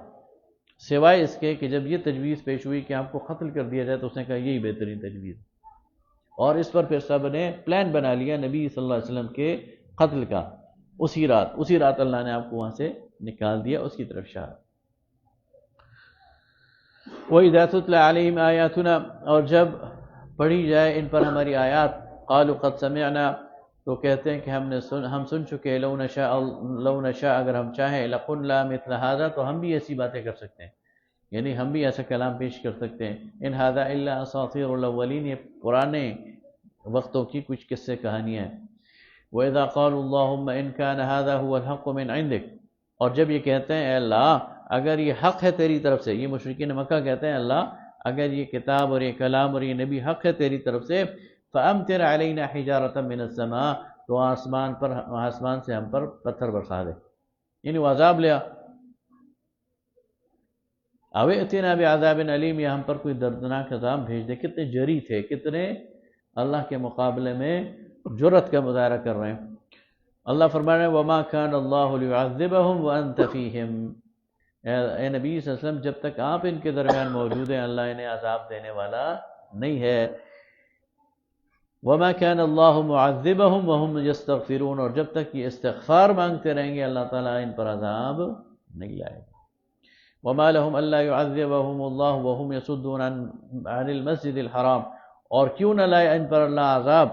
سوائے اس کے کہ جب یہ تجویز پیش ہوئی کہ آپ کو قتل کر دیا جائے تو اس نے کہا یہی بہترین تجویز، اور اس پر پھر سب نے پلان بنا لیا نبی صلی اللہ علیہ وسلم کے قتل کا۔ اسی رات اللہ نے آپ کو وہاں سے نکال دیا اس کی طرف شاہ۔ وَإِذَا تُتْلَى عَلَيْهِمْ آيَاتُنَا، اور جب پڑھی جائے ان پر ہماری آیات، قَالُوا قَدْ سَمِعْنَا، تو کہتے ہیں کہ ہم سن چکے، لَوْ نَشَاء، اگر ہم چاہیں، لَقُلْنَا مِثْلَ هَذَا، تو ہم بھی ایسی باتیں کر سکتے ہیں، یعنی ہم بھی ایسا کلام پیش کر سکتے ہیں۔ إِنْ هَذَا إِلَّا أَسَاطِيرُ الْأَوَّلِينَ، یہ پرانے وقتوں کی کچھ قصے کہانیاں ہیں۔ وَإِذَا قَالُوا اللَّهُمَّ إِنْ كَانَ هَذَا هُوَ الْحَقُّ مِنْ عِنْدِكَ، اور جب یہ کہتے ہیں اے اللہ اگر یہ حق ہے تیری طرف سے، یہ مشرکین مکہ کہتے ہیں اللہ اگر یہ کتاب اور یہ کلام اور یہ نبی حق ہے تیری طرف سے، فَأَمْطِرْ عَلَيْنَا حِجَارَةً مِّنَ السَّمَاءِ، تو آسمان سے ہم پر پتھر برسا دے، یعنی وہ عذاب لیا۔ اَوْ ائْتِنَا بِعَذَابٍ أَلِيمٍ، یا ہم پر کوئی دردناک عذاب بھیج دے۔ کتنے جری تھے، کتنے اللہ کے مقابلے میں جرأت کا مظاہرہ کر رہے ہیں۔ اللہ فرما رہے ہیں وَمَا كَانَ اللَّهُ لِيُعَذِّبَهُمْ وَأَنْتَ فِيهِمْ، اے نبی صلی اللہ علیہ وسلم جب تک آپ ان کے درمیان موجود ہیں اللہ انہیں عذاب دینے والا نہیں ہے۔ وَمَا كَانَ اللَّهُ مُعَذِّبَهُمْ وَهُمْ يَسْتَغْفِرُونَ، اور جب تک یہ استغفار مانگتے رہیں گے اللہ تعالیٰ ان پر عذاب نہیں لائے گا۔ وَمَا لَهُمْ أَلَّا يُعَذِّبَهُمُ اللَّهُ وَهُمْ يَصُدُّونَ عَنِ الْمَسْجِدِ الْحَرَامِ، اور کیوں نہ لائے ان پر اللہ عذاب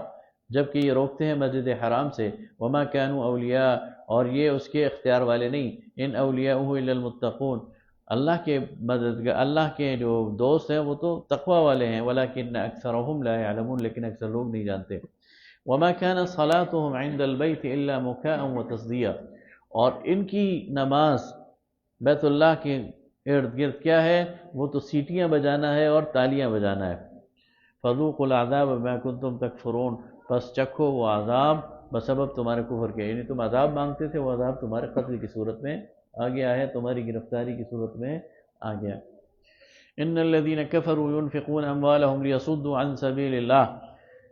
جبکہ یہ روکتے ہیں مسجد حرام سے۔ وَمَا كَانُوا أَوْلِيَاءَ، اور یہ اس کے اختیار والے نہیں، إِنْ أَوْلِيَاؤُهُ إِلَّا الْمُتَّقُونَ، اللہ کے مددگار، اللہ کے جو دوست ہیں وہ تو تقوی والے ہیں، وَلَكِنَّ أَكْثَرَهُمْ لَا يَعْلَمُونَ، لیکن اکثر لوگ نہیں جانتے۔ وَمَا كَانَ صَلَاتُهُمْ عِنْدَ الْبَيْتِ إِلَّا مُكَاءً وَتَصْدِيًّا، اور ان کی نماز بیت اللہ کے ارد گرد کیا ہے، وہ تو سیٹیاں بجانا ہے اور تالیاں بجانا ہے۔ فَذُوقُوا الْعَذَابَ بِمَا كُنتُمْ تَكْفُرُونَ، بس چکھو وہ عذاب بسبب تمہارے کفر کے، یعنی تم عذاب مانگتے تھے، وہ عذاب تمہارے قتل کی صورت میں آ گیا ہے، تمہاری گرفتاری کی صورت میں آ گیا۔ إِنَّ الَّذِينَ كَفَرُوا يُنْفِقُونَ أَمْوَالَهُمْ لِيَصُدُّوا عَنْ سَبِيلِ اللَّهِ،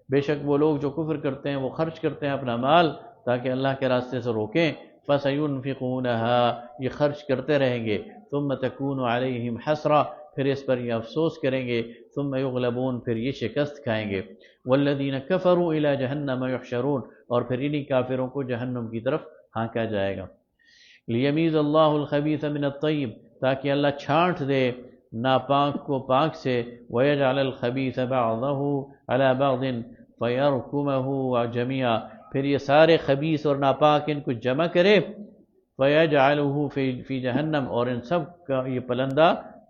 بے شک وہ لوگ جو کفر کرتے ہیں وہ خرچ کرتے ہیں اپنا مال تاکہ اللہ کے راستے سے روکیں، فَسَيُنْفِقُونَهَا یہ خرچ کرتے رہیں گے، ثُمَّ تَكُونُ عَلَيْهِمْ حَسْرَةً پھر اس پر یہ افسوس کریں گے، ثُمَّ يُغْلَبُونَ پھر یہ شکست کھائیں گے، وَالَّذِينَ كَفَرُوا إِلَى جَهَنَّمَ يُحْشَرُونَ اور پھر انہی کافروں کو جہنم کی طرف ہانکا جائے گا۔ لِيَمِيزَ اللَّهُ الْخَبِيثَ مِنَ الطَّيِّبِ تاکہ اللہ چھانٹ دے ناپاک کو پاک سے، وَيَجْعَلَ الْخَبِيثَ بَعْضَهُ عَلَى بَعْضٍ فَيَرْكُمَهُ جَمِيعًا پھر یہ سارے خبیث اور ناپاک ان کو جمع کرے، فَيَجْعَلُهُ فِي جَهَنَّمَ اور ان سب کا یہ پلندہ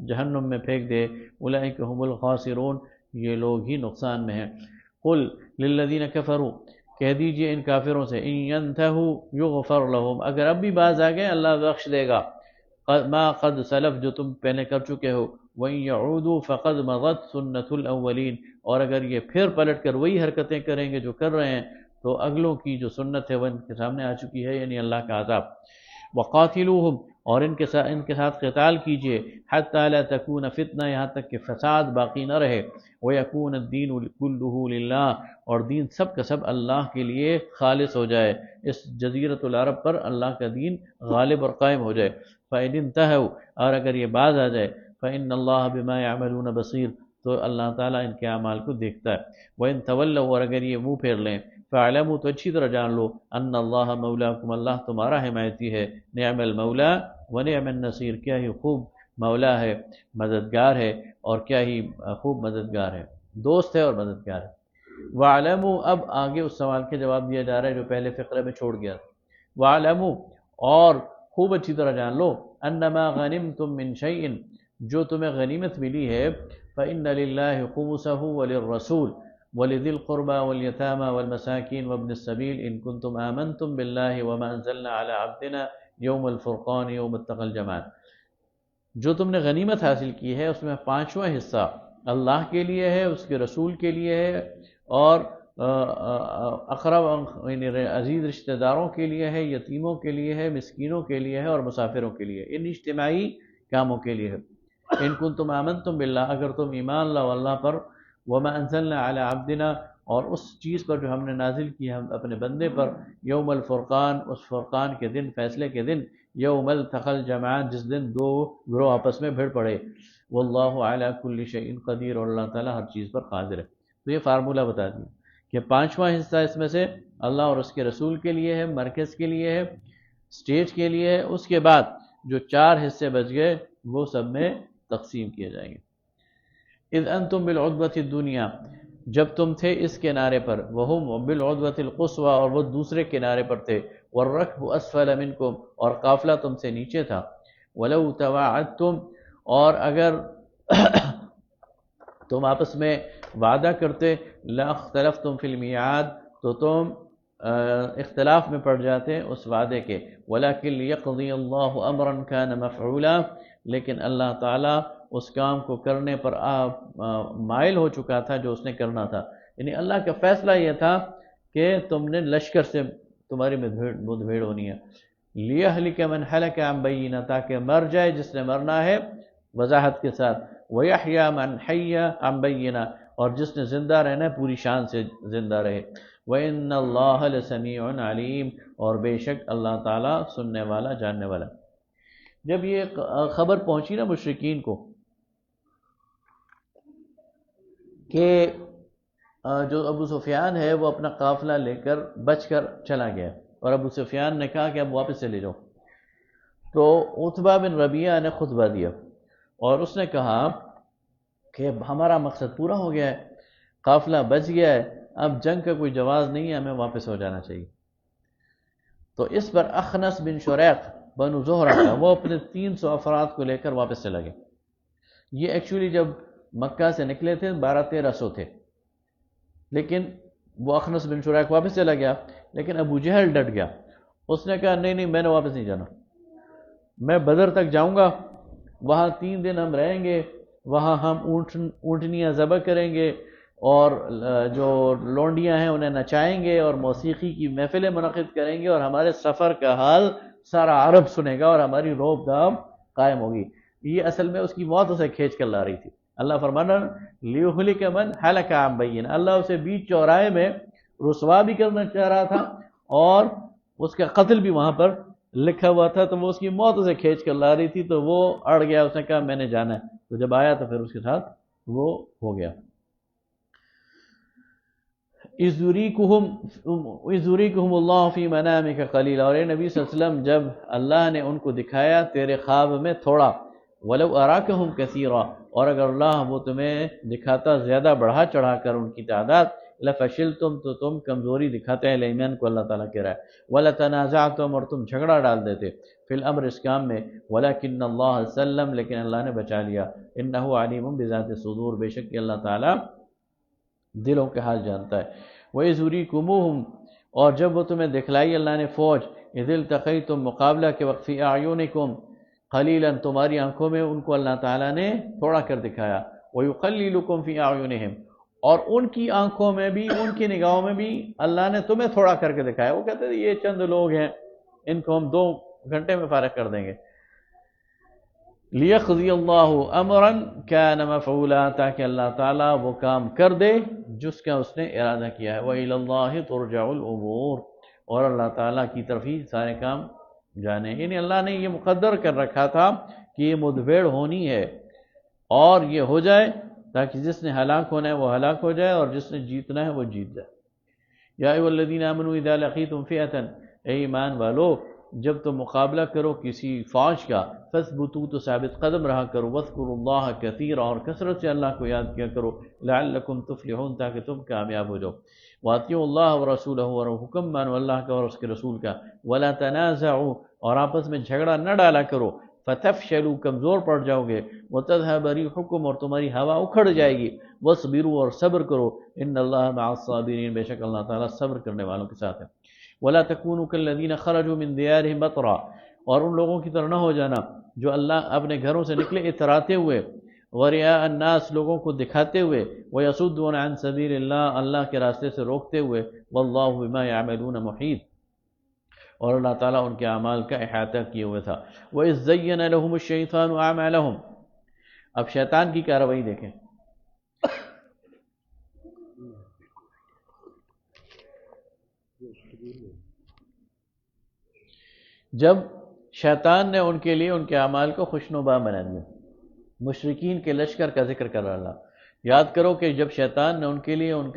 جہنم میں پھینک دے، أُولَئِكَ هُمُ الْخَاسِرُونَ یہ لوگ ہی نقصان میں ہیں۔ قُلْ لِلَّذِينَ كَفَرُوا کہہ دیجئے ان کافروں سے، إِن يَنْتَهُوا يُغْفَرْ لَهُمْ اگر اب بھی باز آ گئے اللہ بخش دے گا، ما قد سلف جو تم پہلے کر چکے ہو، وَإِن يَعُودُوا فَقَدْ مَضَتْ سُنَّةُ الْأَوَّلِينَ اور اگر یہ پھر پلٹ کر وہی حرکتیں کریں گے جو کر رہے ہیں تو اگلوں کی جو سنت ہے وہ ان کے سامنے آ چکی ہے، یعنی اللہ کا عذاب۔ وَقَاتِلُوهُمْ اور ان کے ساتھ قتال کیجئے، حَتَّى لَا تَكُونَ فِتْنَةٌ یہاں تک کہ فساد باقی نہ رہے، وَيَكُونَ الدِّينُ كُلُّهُ لِلَّهِ اور دین سب کا سب اللہ کے لیے خالص ہو جائے، اس جزیرۃ العرب پر اللہ کا دین غالب اور قائم ہو جائے۔ فَإِنِ انْتَهَوْا اور اگر یہ باز آ جائے، فَإِنَّ اللَّهَ بِمَا يَعْمَلُونَ بَصِيرٌ تو اللہ تعالیٰ ان کے اعمال کو دیکھتا ہے۔ وَإِن تَوَلَّوْا اور اگر یہ منہ پھیر لیں، فَاعْلَمُوا تو اچھی طرح جان لو، أَنَّ اللَّهَ مَوْلَاكُمْ اللہ تمہارا حمایتی ہے، نعم المولا ونعم النصیر کیا ہی خوب مولا ہے، مددگار ہے، اور کیا ہی خوب مددگار ہے، دوست ہے اور مددگار ہے۔ وَاعْلَمُوا اب آگے اس سوال کے جواب دیا جا رہا ہے جو پہلے فقرے میں چھوڑ گیا۔ وَاعْلَمُوا اور خوب اچھی طرح جان لو، أَنَّمَا غَنِمْتُم مِّن شَيْءٍ جو تمہیں غنیمت ملی ہے، فَإِنَّ لِلَّهِ خُمُسَهُ وَلِلرَّسُولِ وَلِذِي الْقُرْبَى وَالْيَتَامَى وَالْمَسَاكِينِ وَابْنِ السَّبِيلِ إِن كُنتُمْ آمَنتُم بِاللَّهِ وَمَا أَنزَلْنَا عَلَىٰ عَبْدِنَا يَوْمَ الْفُرْقَانِ يَوْمَ التَّقَى الْجَمْعَانِ جو تم نے غنیمت حاصل کی ہے اس میں 5واں حصہ اللہ کے لیے ہے، اس کے رسول کے لیے ہے، اور اقرب یعنی عزیز رشتہ داروں کے لیے ہے، یتیموں کے لیے ہے، مسکینوں کے لیے ہے، اور مسافروں کے لیے، ان اجتماعی کاموں کے لیے ہے۔ ان کنتم آمنتم باللہ اگر تم ایمان لاؤ اللہ پر، وما انزلنا علی عبدنا اور اس چیز پر جو ہم نے نازل کی ہم اپنے بندے پر، یوم الفرقان اس فرقان کے دن، فیصلے کے دن، یوم التقى الجمعان جس دن دو گروہ آپس میں بھیڑ پڑے، واللہ علی کل شیء قدیر اور اللہ تعالیٰ ہر چیز پر قادر ہے۔ تو یہ فارمولہ بتا دیا کہ 5واں حصہ اس میں سے اللہ اور اس کے رسول کے لیے ہے، مرکز کے لیے ہے، اسٹیٹ کے لیے ہے، اس کے بعد جو 4 حصے بچ گئے وہ سب میں تقسیم کیے جائیں گے۔ اذ انتم بالعدوۃ الدنیا جب تم تھے اس کنارے پر، وہم بالعدوۃ القصویٰ اور وہ دوسرے کنارے پر تھے، والرکب اسفل منکم اور قافلہ تم سے نیچے تھا، ولو تواعدتم اور اگر تم آپس میں وعدہ کرتے، لاختلفتم فی المیعاد تو تم اختلاف میں پڑ جاتے اس وعدے کے، ولکن لیقضی اللہ امرا کان مفعولا لیکن اللہ تعالیٰ اس کام کو کرنے پر مائل ہو چکا تھا جو اس نے کرنا تھا، یعنی اللہ کا فیصلہ یہ تھا کہ تم نے لشکر سے تمہاری مدھ بھیڑ ہونی ہے، لیہلک من حلک عن بینہ تاکہ مر جائے جس نے مرنا ہے وضاحت کے ساتھ، ویحیی من حی عن بینہ اور جس نے زندہ رہنا ہے پوری شان سے زندہ رہے، وَإِنَّ اللَّهَ لَسَمِيعٌ عَلِيمٌ اور بے شک اللہ تعالیٰ سننے والا جاننے والا۔ جب یہ خبر پہنچی نا مشرکین کو کہ جو ابو سفیان ہے وہ اپنا قافلہ لے کر بچ کر چلا گیا، اور ابو سفیان نے کہا کہ اب واپس چلے جاؤ، تو عتبہ بن ربیعہ نے خطبہ دیا اور اس نے کہا کہ ہمارا مقصد پورا ہو گیا ہے، قافلہ بچ گیا ہے، اب جنگ کا کوئی جواز نہیں ہے، ہمیں واپس ہو جانا چاہیے۔ تو اس پر اخنس بن شریق بنو زہرہ تھا، وہ اپنے 300 افراد کو لے کر واپس چلا گیا۔ یہ ایکچولی جب مکہ سے نکلے تھے 1200-1300 تھے، لیکن وہ اخنس بن شریق واپس چلا گیا، لیکن ابو جہل ڈٹ گیا، اس نے کہا نہیں میں نے واپس نہیں جانا، میں بدر تک جاؤں گا، وہاں 3 دن ہم رہیں گے، وہاں ہم اونٹنیاں ذبح کریں گے اور جو لونڈیاں ہیں انہیں نچائیں گے اور موسیقی کی محفلیں منعقد کریں گے، اور ہمارے سفر کا حال سارا عرب سنے گا اور ہماری روب دام قائم ہوگی۔ یہ اصل میں اس کی موت اسے کھینچ کر لا رہی تھی۔ اللہ فرمانا لیہلک من حلک عن بینہ، اللہ اسے بیچ چوراہے میں رسوا بھی کرنا چاہ رہا تھا اور اس کا قتل بھی وہاں پر لکھا ہوا تھا، تو وہ اس کی موت اسے کھینچ کر لا رہی تھی، تو وہ اڑ گیا، اس نے کہا میں نے جانا ہے، تو جب آیا تو پھر اس کے ساتھ وہ ہو گیا۔ اِذْ يُرِيكُهُمُ اللَّهُ فِي مَنَامِكَ قَلِيلًا، اور اے نبی صلی اللہ علیہ وسلم جب اللہ نے ان کو دکھایا تیرے خواب میں تھوڑا، وَلَوْ أَرَاكَهُمْ كَثِيرًا، اور اگر اللہ وہ تمہیں دکھاتا زیادہ بڑھا چڑھا کر ان کی تعداد، لَفَشِلْتُمْ، تو تم کمزوری دکھاتے ہیں، لیمن کو اللہ تعالیٰ کہہ رہا ہے، وَلَتَنَازَعْتُمْ، اور تم جھگڑا ڈال دیتے، فی الامر، اس کام میں، وَلَكِنَّ اللَّهَ سَلَّمَ، لیکن اللہ نے بچا لیا، إِنَّهُ عَلِيمٌ بِذَاتِ الصُّدُورِ، بے شک کہ اللہ تعالیٰ دلوں کے حال جانتا ہے۔ وَإِذْ يُرِيكُمُوهُمْ، اور جب وہ تمہیں دکھلائی اللہ نے فوج، إِذِ الْتَقَيْتُمْ، مقابلہ کے وقت، فِي أَعْيُنِكُمْ قَلِيلًا، تمہاری آنکھوں میں ان کو اللہ تعالیٰ نے تھوڑا کر دکھایا، وَيُقَلِّلُكُمْ فِي أَعْيُنِهِمْ، اور ان کی آنکھوں میں بھی، ان کی نگاہوں میں بھی اللہ نے تمہیں تھوڑا کر کے دکھایا۔ وہ کہتے ہیں یہ چند لوگ ہیں، ان کو ہم 2 گھنٹے میں فارغ کر دیں گے۔ لِيَقْضِيَ اللَّهُ أَمْرًا كَانَ مَفْعُولًا، تاکہ اللہ تعالیٰ وہ کام کر دے جس کا اس نے ارادہ کیا ہے۔ وَإِلَى اللَّهِ تُرْجَعُ الْأُمُورُ، اور اللہ تعالیٰ کی طرف ہی سارے کام جانے، یعنی اللہ نے یہ مقدر کر رکھا تھا کہ یہ مدبھیڑ ہونی ہے اور یہ ہو جائے، تاکہ جس نے ہلاک ہونا ہے وہ ہلاک ہو جائے اور جس نے جیتنا ہے وہ جیت جائے۔ یا ایھا الذین آمنوا اذا لقیتم فئۃ، اے ایمان والو جب تم مقابلہ کرو کسی فوج کا، فاثبتوا، تو ثابت قدم رہا کرو، واذکروا اللہ کثیرا، اور کثرت سے اللہ کو یاد کیا کرو، لعلکم تفلحون، تاکہ تم کامیاب ہو جاؤ۔ واطیعوا اللہ ورسولہ، اور حکم مانو اللہ کا اور اس کے رسول کا، ولا تنازعوا، اور آپس میں جھگڑا نہ ڈالا کرو، فتفشلوا، کمزور پڑ جاؤ گے، وتذهب ريحكم، اور تمہاری ہوا اکھڑ جائے گی، واصبروا، اور صبر کرو، ان اللہ مع الصابرین، بے شک اللہ تعالیٰ صبر کرنے والوں کے ساتھ ہے۔ ولا تكونوا كالذين خرجوا من ديارهم بطرا، اور ان لوگوں کی طرح نہ ہو جانا جو اللہ اپنے گھروں سے نکلے اتراتے ہوئے، ورئاء الناس، لوگوں کو دکھاتے ہوئے، ويصدون عن سبيل اللہ، اللہ کے راستے سے روکتے ہوئے، واللہ بما يعملون محیط، اور اللہ تعالیٰ ان کے اعمال کا احاطہ کیے ہوئے تھا۔ وَإِذْ زَيَّنَ لَهُمُ الشَّيْطَانُ أَعْمَالَهُمْ، اب شیطان کی کارروائی دیکھیں۔ جب شیطان نے ان کے لیے ان کے اعمال کو خوشنما بنا دیا، مشرکین کے لشکر کا ذکر کر رہا، یاد کرو کہ جب شیطان نے ان کے لیے ان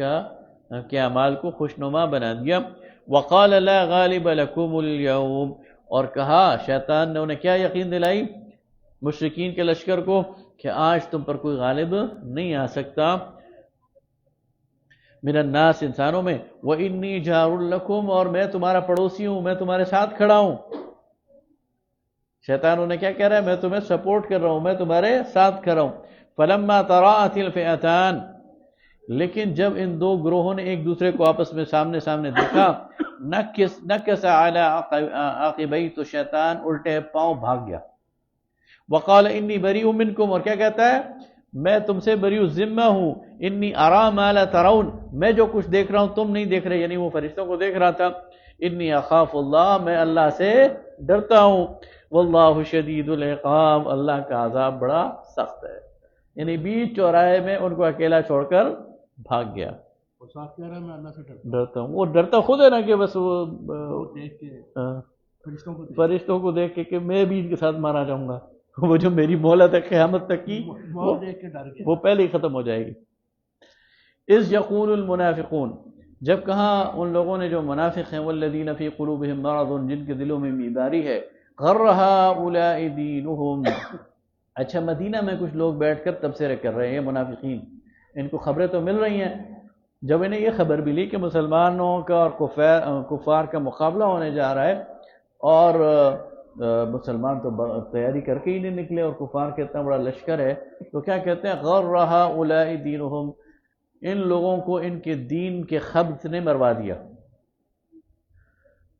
کے اعمال کو خوشنما بنا دیا، وَقَالَ لَا غَالِبَ لَكُمُ الْيَوْمِ، اور کہا شیطان نے انہیں کیا یقین دلائی مشرکین کے لشکر کو کہ آج تم پر کوئی غالب نہیں آ سکتا، من الناس، انسانوں میں، وَإِنِّي جَارٌ لَكُمْ، اور میں تمہارا پڑوسی ہوں، میں تمہارے ساتھ کھڑا ہوں۔ شیطان انہیں کیا کہہ رہا ہے؟ میں تمہیں سپورٹ کر رہا ہوں، میں تمہارے ساتھ کھڑا ہوں۔ فَلَمَّا تَرَاءَتِ الْفِئَتَانِ، لیکن جب ان 2 گروہوں نے ایک دوسرے کو آپس میں سامنے دیکھا، نَكَسَ عَلَىٰ عَقِبَيْهِ، تو شیطان الٹے پاؤں بھاگ گیا۔ وَقَالَ إِنِّي بَرِيءٌ مِّنكُمْ، اور کیا کہتا ہے؟ میں تم سے بری ذمہ ہوں، انی ارا ما لا ترون، میں جو کچھ دیکھ رہا ہوں تم نہیں دیکھ رہے، یعنی وہ فرشتوں کو دیکھ رہا تھا۔ انی اخاف اللہ، میں اللہ سے ڈرتا ہوں، واللہ شدید العقاب، اللہ کا عذاب بڑا سخت ہے۔ یعنی بیچ چوراہے میں ان کو اکیلا چھوڑ کر بھاگ گیا۔ اور صاحب کہہ رہا ہے میں اللہ سے ڈرتا ہوں، وہ ڈرتا خود ہے نا کہ بس وہ دیکھ کے فرشتوں کو دیکھ کے کہ میں بھی ان کے ساتھ مارا جاؤں گا، وہ جو میری مہلت ہے قیامت تک کی وہ دیکھ کے ڈر گیا۔ وہ پہلے ہی ختم ہو جائے گی۔ اذ یقول المنافقون، جب کہا ان لوگوں نے جو منافق ہیں، والذین فی قلوبہم مرض، جن کے دلوں میں بیماری ہے، غر ہؤلاء دینہم، اچھا مدینہ میں کچھ لوگ بیٹھ کر تبصرے کر رہے ہیں، منافقین، ان کو خبریں تو مل رہی ہیں، جب انہیں یہ خبر ملی کہ مسلمانوں کا اور کفار کا مقابلہ ہونے جا رہا ہے، اور مسلمان تو تیاری کر کے ہی نہیں نکلے اور کفار کا اتنا بڑا لشکر ہے، تو کیا کہتے ہیں؟ غر ہؤلاء دینہم، ان لوگوں کو ان کے دین کے خبث نے مروا دیا،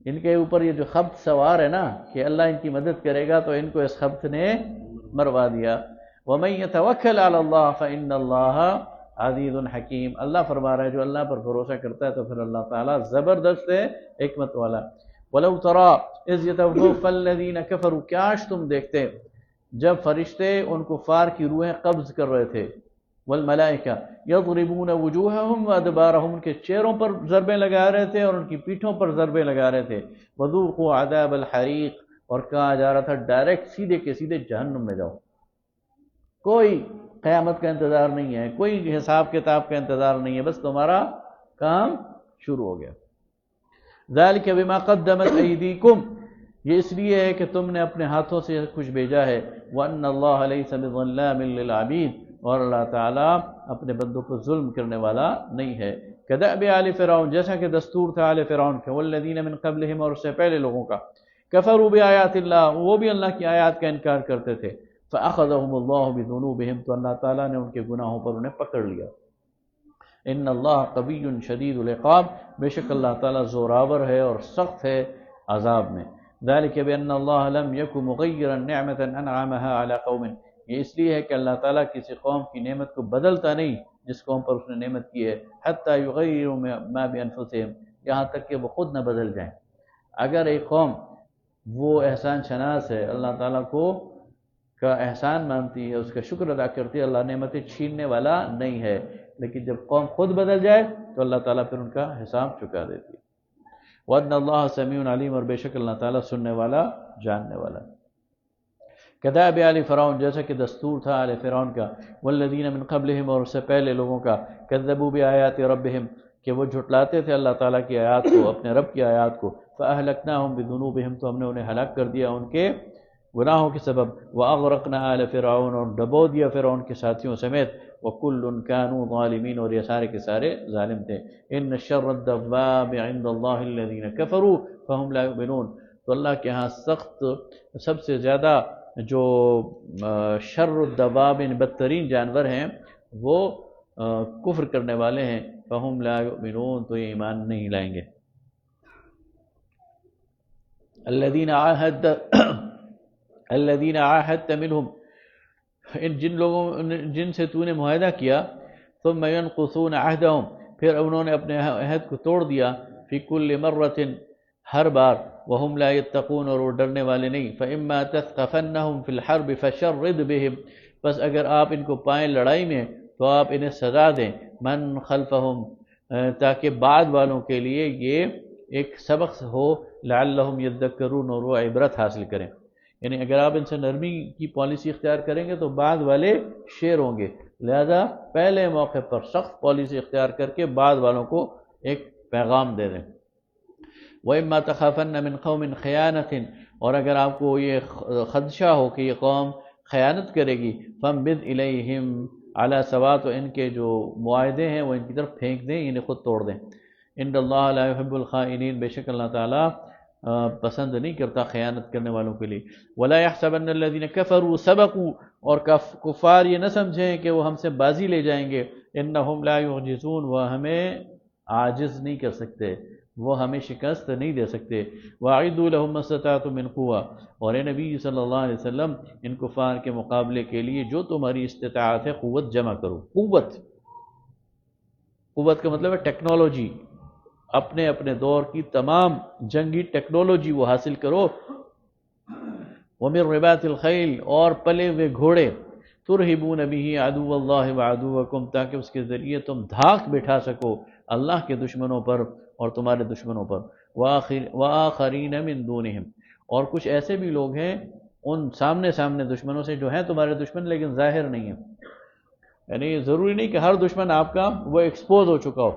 ان کے اوپر یہ جو خبث سوار ہے نا کہ اللہ ان کی مدد کرے گا، تو ان کو اس خبث نے مروا دیا۔ وَمَن يَتَوَكَّلْ عَلَى اللَّهِ فَإِنَّ اللَّهَ عَزِيزٌ حَكِيمٌ، اللہ فرما رہا ہے جو اللہ پر بھروسہ کرتا ہے تو پھر اللہ تعالیٰ زبردست ہے، حکمت والا۔ وَلَوْ تَرَىٰ إِذْ يَتَوَفَّى الَّذِينَ كَفَرُوا، کاش تم دیکھتے جب فرشتے ان کفار کی روحیں قبض کر رہے تھے، والملائکہ یضربون وجوہہم وادبارہم، ان کے چہروں پر ضربیں لگا رہے تھے اور ان کی پیٹھوں پر ضربیں لگا رہے تھے. وذوقوا عذاب الحریق، اور کہا جا رہا تھا ڈائریکٹ سیدھے کے سیدھے جہنم میں جاؤ. کوئی قیامت کا انتظار نہیں ہے، کوئی حساب کتاب کا انتظار نہیں ہے، بس تمہارا کام شروع ہو گیا. ذالک بما قدمت ایدیکم، یہ اس لیے ہے کہ تم نے اپنے ہاتھوں سے کچھ بھیجا ہے. وَأَنَّ اللَّهَ لَيْسَ بِظَلَّامٍ لِّلْعَبِيدِ، اور اللہ تعالیٰ اپنے بندوں کو ظلم کرنے والا نہیں ہے. كَدَأْبِ آلِ فِرْعَوْنَ، جیسا کہ دستور تھا آل فرعون کے، وَالَّذِينَ مِن قَبْلِهِمْ، اور اس سے پہلے لوگوں کا. كَفَرُوا بِآيَاتِ اللَّهِ، وہ بھی اللہ کی آیات کا انکار کرتے تھے. فَأَخَذَهُمُ اللَّهُ بِذُنُوبِهِمْ، تو اللہ تعالیٰ نے ان کے گناہوں پر انہیں پکڑ لیا. ان اللہ قوی شدید العقاب، بے شک اللہ تعالیٰ زوراور ہے اور سخت ہے عذاب میں. ذالک بان اللہ لم یک مغیرا نعمت انعمها علی قوم، یہ اس لیے ہے کہ اللہ تعالیٰ کسی قوم کی نعمت کو بدلتا نہیں جس قوم پر اس نے نعمت کی ہے. حتی یغیروا ما بانفسهم، یہاں تک کہ وہ خود نہ بدل جائیں. اگر ایک قوم وہ احسان شناس ہے، اللہ تعالیٰ کو کا احسان مانتی ہے، اس کا شکر ادا کرتی ہے، اللہ نعمتیں چھیننے والا نہیں ہے. لیکن جب قوم خود بدل جائے تو اللہ تعالیٰ پھر ان کا حساب چکا دیتی ہے. وَأَنَّ اللَّهَ سَمِيعٌ عَلِيمٌ، اور بے شک اللہ تعالیٰ سننے والا جاننے والا. كَدَأْبِ آلِ فِرْعَوْنَ، جیسا کہ دستور تھا آل فرعون کا. وَالَّذِينَ مِن قَبْلِهِمْ، اور اس سے پہلے لوگوں کا. كَذَّبُوا بِآيَاتِ رَبِّهِمْ، کہ وہ جھٹلاتے تھے اللہ تعالیٰ کی آیات کو، اپنے رب کی آیات کو. فَأَهْلَكْنَاهُمْ بِذُنُوبِهِمْ، تو ہم نے انہیں ہلاک کر دیا ان کے گناہوں کے سبب. وَأَغْرَقْنَا آلَ فِرْعَوْنَ، اور ڈبو دیا فرعون کے ساتھیوں سمیت. وَكُلٌّ كَانُوا ظَالِمِينَ، اور یہ سارے کے سارے ظالم تھے. إِنَّ شَرَّ الدَّوَّابِ عِندَ اللَّهِ الَّذِينَ كَفَرُوا فَهُمْ لَا يُؤْمِنُونَ، تو اللہ کے ہاں سخت سب سے زیادہ جو شر الدواب بدترین جانور ہیں وہ کفر کرنے والے ہیں. فَهُمْ لَا يُؤْمِنُونَ، تو یہ ایمان نہیں لائیں گے. الَّذِينَ عَاهَدتَّ مِنْهُمْ، جن لوگوں جن سے تو نے معاہدہ کیا. ثم ينقضون عہدهم، پھر انہوں نے اپنے عہد کو توڑ دیا. فی کل مرۃ، ہر بار. وهم لا يتقون، اور وہ ڈرنے والے نہیں. فإما تثقفنهم في الحرب فشرد بهم، بس اگر آپ ان کو پائیں لڑائی میں تو آپ انہیں سزا دیں. من خلفهم، تاکہ بعد والوں کے لیے یہ ایک سبق ہو. لعلهم يذکرون، اور وہ عبرت حاصل کریں. یعنی اگر آپ ان سے نرمی کی پالیسی اختیار کریں گے تو بعد والے شیر ہوں گے، لہذا پہلے موقع پر سخت پالیسی اختیار کر کے بعد والوں کو ایک پیغام دے دیں. وَإِمَّا تَخَافَنَّ مِنْ قَوْمٍ خِيَانَةٍ، اور اگر آپ کو یہ خدشہ ہو کہ یہ قوم خیانت کرے گی. فَانبِذْ إِلَيْهِمْ عَلَى سَوَاءٍ، تو ان کے جو معاہدے ہیں وہ ان کی طرف پھینک دیں، انہیں خود توڑ دیں. إِنَّ اللَّهَ لَا يُحِبُّ الْخَائِنِينَ، بے شک اللہ تعالیٰ پسند نہیں کرتا خیانت کرنے والوں کے لیے. وَلَا يَحْسَبَنَّ الَّذِينَ كَفَرُوا سَبَقُوا، اور کفار یہ نہ سمجھیں کہ وہ ہم سے بازی لے جائیں گے. إِنَّهُمْ لَا يُعْجِزُونَ، وہ ہمیں عاجز نہیں کر سکتے، وہ ہمیں شکست نہیں دے سکتے. وَأَعِدُّوا لَهُم مَّا اسْتَطَعْتُم مِّن قُوَّةٍ، اور اے نبی صلی اللہ علیہ وسلم ان کفار کے مقابلے کے لیے جو تمہاری استطاعت ہے قوت جمع کرو. قوت کا مطلب ہے ٹیکنالوجی، اپنے اپنے دور کی تمام جنگی ٹیکنالوجی وہ حاصل کرو. وَمِن رِبَاطِ الْخَيْلِ، اور پلے ہوئے گھوڑے. تُرْهِبُونَ بِهِ عَدُوَّ اللَّهِ وَعَدُوَّكُمْ، تاکہ اس کے ذریعے تم دھاک بٹھا سکو اللہ کے دشمنوں پر اور تمہارے دشمنوں پر. وَآخَرِينَ مِن دُونِهِمْ، اور کچھ ایسے بھی لوگ ہیں ان سامنے دشمنوں سے جو ہیں تمہارے دشمن لیکن ظاہر نہیں ہیں. یعنی ضروری نہیں کہ ہر دشمن آپ کا وہ ایکسپوز ہو چکا ہو،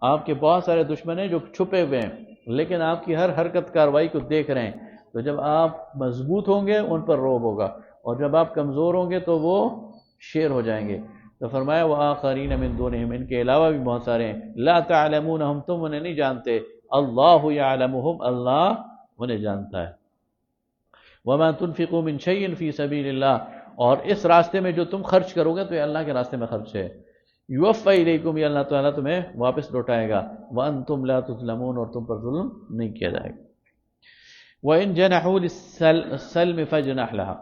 آپ کے بہت سارے دشمن ہیں جو چھپے ہوئے ہیں لیکن آپ کی ہر حرکت کاروائی کو دیکھ رہے ہیں. تو جب آپ مضبوط ہوں گے ان پر رعب ہوگا، اور جب آپ کمزور ہوں گے تو وہ شیر ہو جائیں گے. تو فرمایا وآخرین من دونہم، ان کے علاوہ بھی بہت سارے ہیں. لا تعلمونہم، تم انہیں نہیں جانتے. اللہ یعلمہم، اللہ انہیں جانتا ہے. وما تنفقوا من شیء فی سبیل اللہ، اور اس راستے میں جو تم خرچ کرو گے تو یہ اللہ کے راستے میں خرچ ہے. یوفی الیکم، یہ اللہ تعالیٰ تمہیں واپس لوٹائے گا. وانتم لا تظلمون، اور تم پر ظلم نہیں کیا جائے گا. وَإِن جَنَحُوا لِلسَّلْمِ فَاجْنَحْ لَهَا،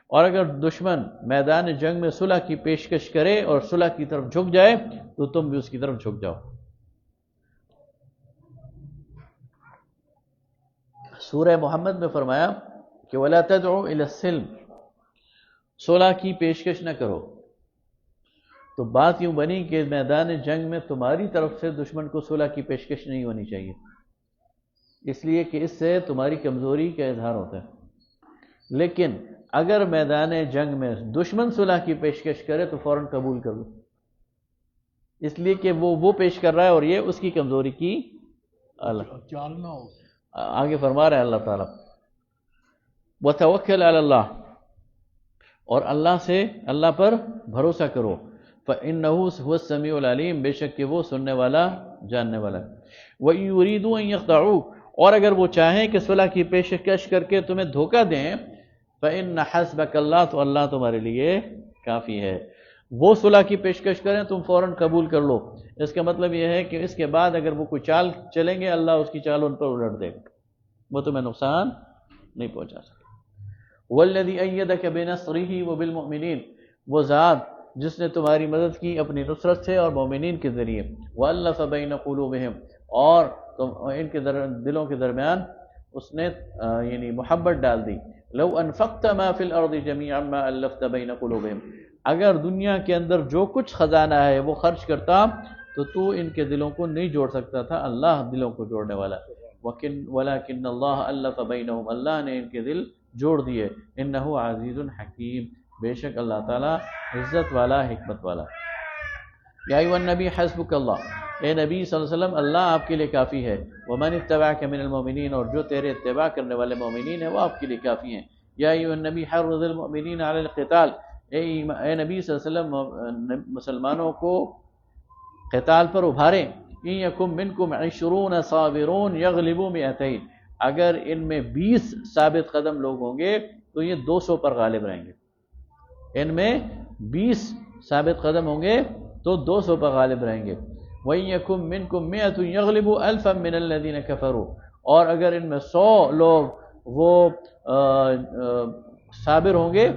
اور اگر دشمن میدان جنگ میں صلح کی پیشکش کرے اور صلح کی طرف جھک جائے تو تم بھی اس کی طرف جھک جاؤ. سورہ محمد میں فرمایا کہ وَلَا تَدْعُوا إِلَى السِّلْمِ، صلح کی پیشکش نہ کرو. تو بات یوں بنی کہ میدان جنگ میں تمہاری طرف سے دشمن کو صلح کی پیشکش نہیں ہونی چاہیے، اس لیے کہ اس سے تمہاری کمزوری کا اظہار ہوتا ہے۔ لیکن اگر میدان جنگ میں دشمن صلح کی پیشکش کرے تو فوراً قبول کر لو، اس لیے کہ وہ پیش کر رہا ہے اور یہ اس کی کمزوری کی اللہ چال نہ ہو۔ آگے فرما رہا ہے اللہ تعالیٰ وَتَوَكَّلْ عَلَى اللَّهِ، اور اللہ پر بھروسہ کرو، فَإِنَّهُ هُوَ السَّمِيعُ الْعَلِيمُ، بے شک کہ وہ سننے والا جاننے والا ہے۔ وَإِن يُرِيدُوا أَن يَخْدَعُوكَ، اور اگر وہ چاہیں کہ صلح کی پیشکش کر کے تمہیں دھوکہ دیں، فَإِنَّ حَسْبَكَ اللَّهُ، تو اللہ تمہارے لیے کافی ہے۔ وہ صلح کی پیشکش کریں تم فوراً قبول کر لو، اس کا مطلب یہ ہے کہ اس کے بعد اگر وہ کوئی چال چلیں گے اللہ اس کی چال ان پر الٹ دے گا، وہ تمہیں نقصان نہیں پہنچا سکے۔ وَالَّذِي أَيَّدَكَ بِنَصْرِهِ وَبِالْمُؤْمِنِينَ، وہ ذات جس نے تمہاری مدد کی اپنی نصرت سے اور مومنین کے ذریعے، وَأَلَّفَ بَيْنَ قُلُوبِهِمْ، اور ان کے دلوں کے درمیان اس نے یعنی محبت ڈال دی۔ لَوْ أَنفَقْتَ مَا فِي الْأَرْضِ جَمِيعًا مَا أَلَّفْتَ بَيْنَ قُلُوبِهِمْ، اگر دنیا کے اندر جو کچھ خزانہ ہے وہ خرچ کرتا تو ان کے دلوں کو نہیں جوڑ سکتا تھا، اللہ دلوں کو جوڑنے والا۔ وَلَكِنَّ اللَّهَ أَلَّفَ بَيْنَهُمْ، اللہ نے ان کے دل جوڑ دیے۔ إِنَّهُ عَزِيزٌ حَكِيمٌ، بے شک اللہ تعالیٰ عزت والا حکمت والا۔ یا ایھا النبی حسبک اللہ، اے نبی صلی اللہ علیہ وسلم اللہ آپ کے لیے کافی ہے۔ ومن اتبعک من المؤمنین، اور جو تیرے اتباع کرنے والے مومنین ہیں وہ آپ کے لیے کافی ہیں۔ یا ایھا النبی حرض المؤمنین علی القتال، اے نبی صلی اللہ علیہ وسلم مسلمانوں کو قتال پر ابھاریں۔ ان یکم منکم 20 صابرون یغلبوا 200، اگر ان میں 20 ثابت قدم لوگ ہوں گے تو یہ 200 پر غالب رہیں گے۔ ان میں 20 ثابت قدم ہوں گے تو 200 پر غالب رہیں گے۔ وَإِن يَكُن مِّنكُم 100 يَغْلِبُوا أَلْفًا مِّنَ الَّذِينَ كَفَرُوا، اور اگر ان میں 100 لوگ وہ صابر ہوں گے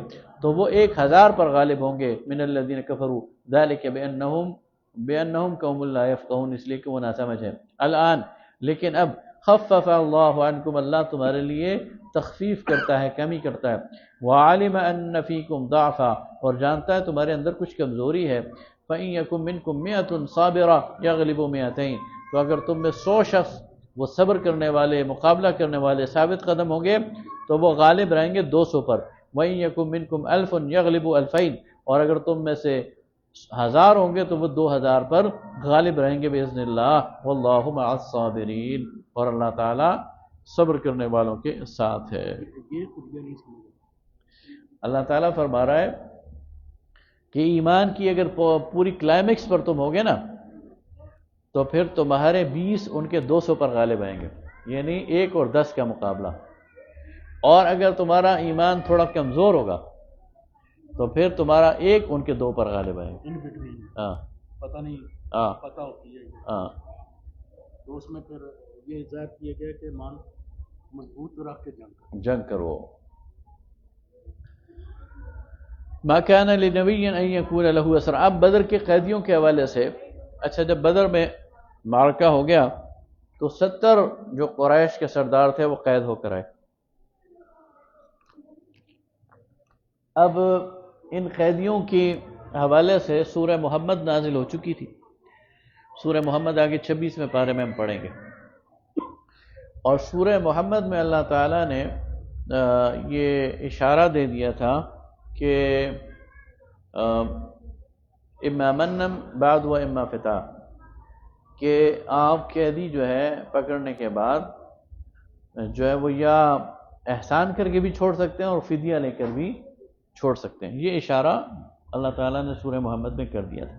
تو وہ 1000 پر غالب ہوں گے۔ من الذین کفروا ذلک بأنہم قوم لا یفقہون، اس لیے کہ وہ ناسمجھ ہیں۔ الآن لیکن اب خفف اللہ عنکم، اللہ تمہارے لیے تخفیف کرتا ہے، کمی کرتا ہے۔ وعلم ان فیکم ضعفا، اور جانتا ہے تمہارے اندر کچھ کمزوری ہے۔ فإن یکم منکم 100 صابرہ یغلبوا 200، تو اگر تم میں 100 شخص وہ صبر کرنے والے، مقابلہ کرنے والے ثابت قدم ہوں گے تو وہ غالب رہیں گے 200 پر۔ وَإِن يَكُن مِّنكُمْ أَلْفٌ يَغْلِبُوا 2000، اور اگر تم میں سے 1000 ہوں گے تو وہ 2000 پر غالب رہیں گے بإذن اللہ۔ وَاللَّهُ مَعَ الصَّابِرِينَ، اور اللہ تعالیٰ صبر کرنے والوں کے ساتھ ہے۔ یہ خود نہیں سمجھا۔ اللہ تعالیٰ فرما رہا ہے کہ ایمان کی اگر پوری کلائمیکس پر تم ہوگے نا تو پھر تمہارے 20 ان کے 200 پر غالب آئیں گے، یعنی 1 اور 10 کا مقابلہ۔ اور اگر تمہارا ایمان تھوڑا کمزور ہوگا تو پھر تمہارا 1 ان کے 2 پر غالب آئے گا۔ ان بٹوین ہاں پتہ نہیں، ہاں پتہ ہوتی ہے ہاں، تو اس میں پھر یہ ظاہر کیا گیا کہ مان مضبوط رکھ کے جنگ کرو۔ ما کان لنبی ان یکون له اسرى، اب بدر کے قیدیوں کے حوالے سے، اچھا جب بدر میں معرکہ ہو گیا تو 70 جو قریش کے سردار تھے وہ قید ہو کر آئے۔ اب ان قیدیوں کے حوالے سے سورہ محمد نازل ہو چکی تھی۔ سورہ محمد آگے 26ویں پارے میں ہم پڑھیں گے، اور سورہ محمد میں اللہ تعالیٰ نے یہ اشارہ دے دیا تھا کہ اما منم بعد و اما فتح، کہ آپ قیدی جو ہے پکڑنے کے بعد جو ہے وہ یا احسان کر کے بھی چھوڑ سکتے ہیں اور فدیہ لے کر بھی چھوڑ سکتے ہیں۔ یہ اشارہ اللہ تعالیٰ نے سورہ محمد میں کر دیا تھا،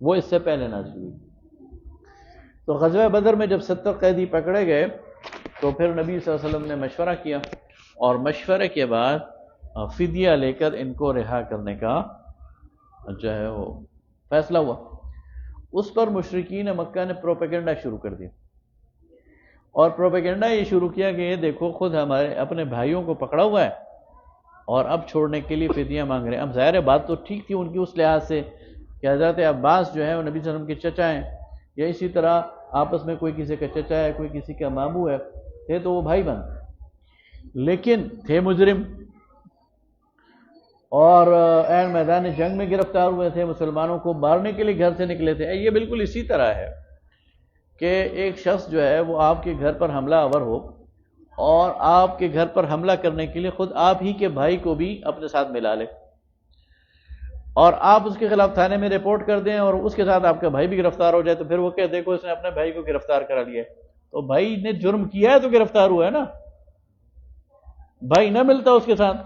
وہ اس سے پہلے نازل ہوئی۔ تو غزوہ بدر میں جب 70 قیدی پکڑے گئے تو پھر نبی صلی اللہ علیہ وسلم نے مشورہ کیا، اور مشورے کے بعد فدیہ لے کر ان کو رہا کرنے کا جو ہے وہ فیصلہ ہوا۔ اس پر مشرکین مکہ نے پروپیگنڈا شروع کر دیا، اور پروپیگنڈا یہ شروع کیا کہ یہ دیکھو خود ہمارے اپنے بھائیوں کو پکڑا ہوا ہے اور اب چھوڑنے کے لیے فدیہ مانگ رہے ہیں۔ اب ظاہر بات تو ٹھیک تھی ان کی اس لحاظ سے کہ حضرت عباس جو ہے وہ نبی صلی اللہ علیہ وسلم کے چچا ہیں، یا اسی طرح آپس میں کوئی کسی کا چچا ہے کوئی کسی کا ماموں ہے، تھے تو وہ بھائی بن، لیکن تھے مجرم، اور عین میدان جنگ میں گرفتار ہوئے تھے، مسلمانوں کو مارنے کے لیے گھر سے نکلے تھے۔ یہ بالکل اسی طرح ہے کہ ایک شخص جو ہے وہ آپ کے گھر پر حملہ آور ہو اور آپ کے گھر پر حملہ کرنے کے لیے خود آپ ہی کے بھائی کو بھی اپنے ساتھ ملا لے، اور آپ اس کے خلاف تھانے میں رپورٹ کر دیں اور اس کے ساتھ آپ کا بھائی بھی گرفتار ہو جائے، تو پھر وہ کہتے ہیں کہ اس نے اپنے بھائی کو گرفتار کرا لیا ہے۔ تو بھائی نے جرم کیا ہے تو گرفتار ہوا ہے نا، بھائی نہ ملتا اس کے ساتھ،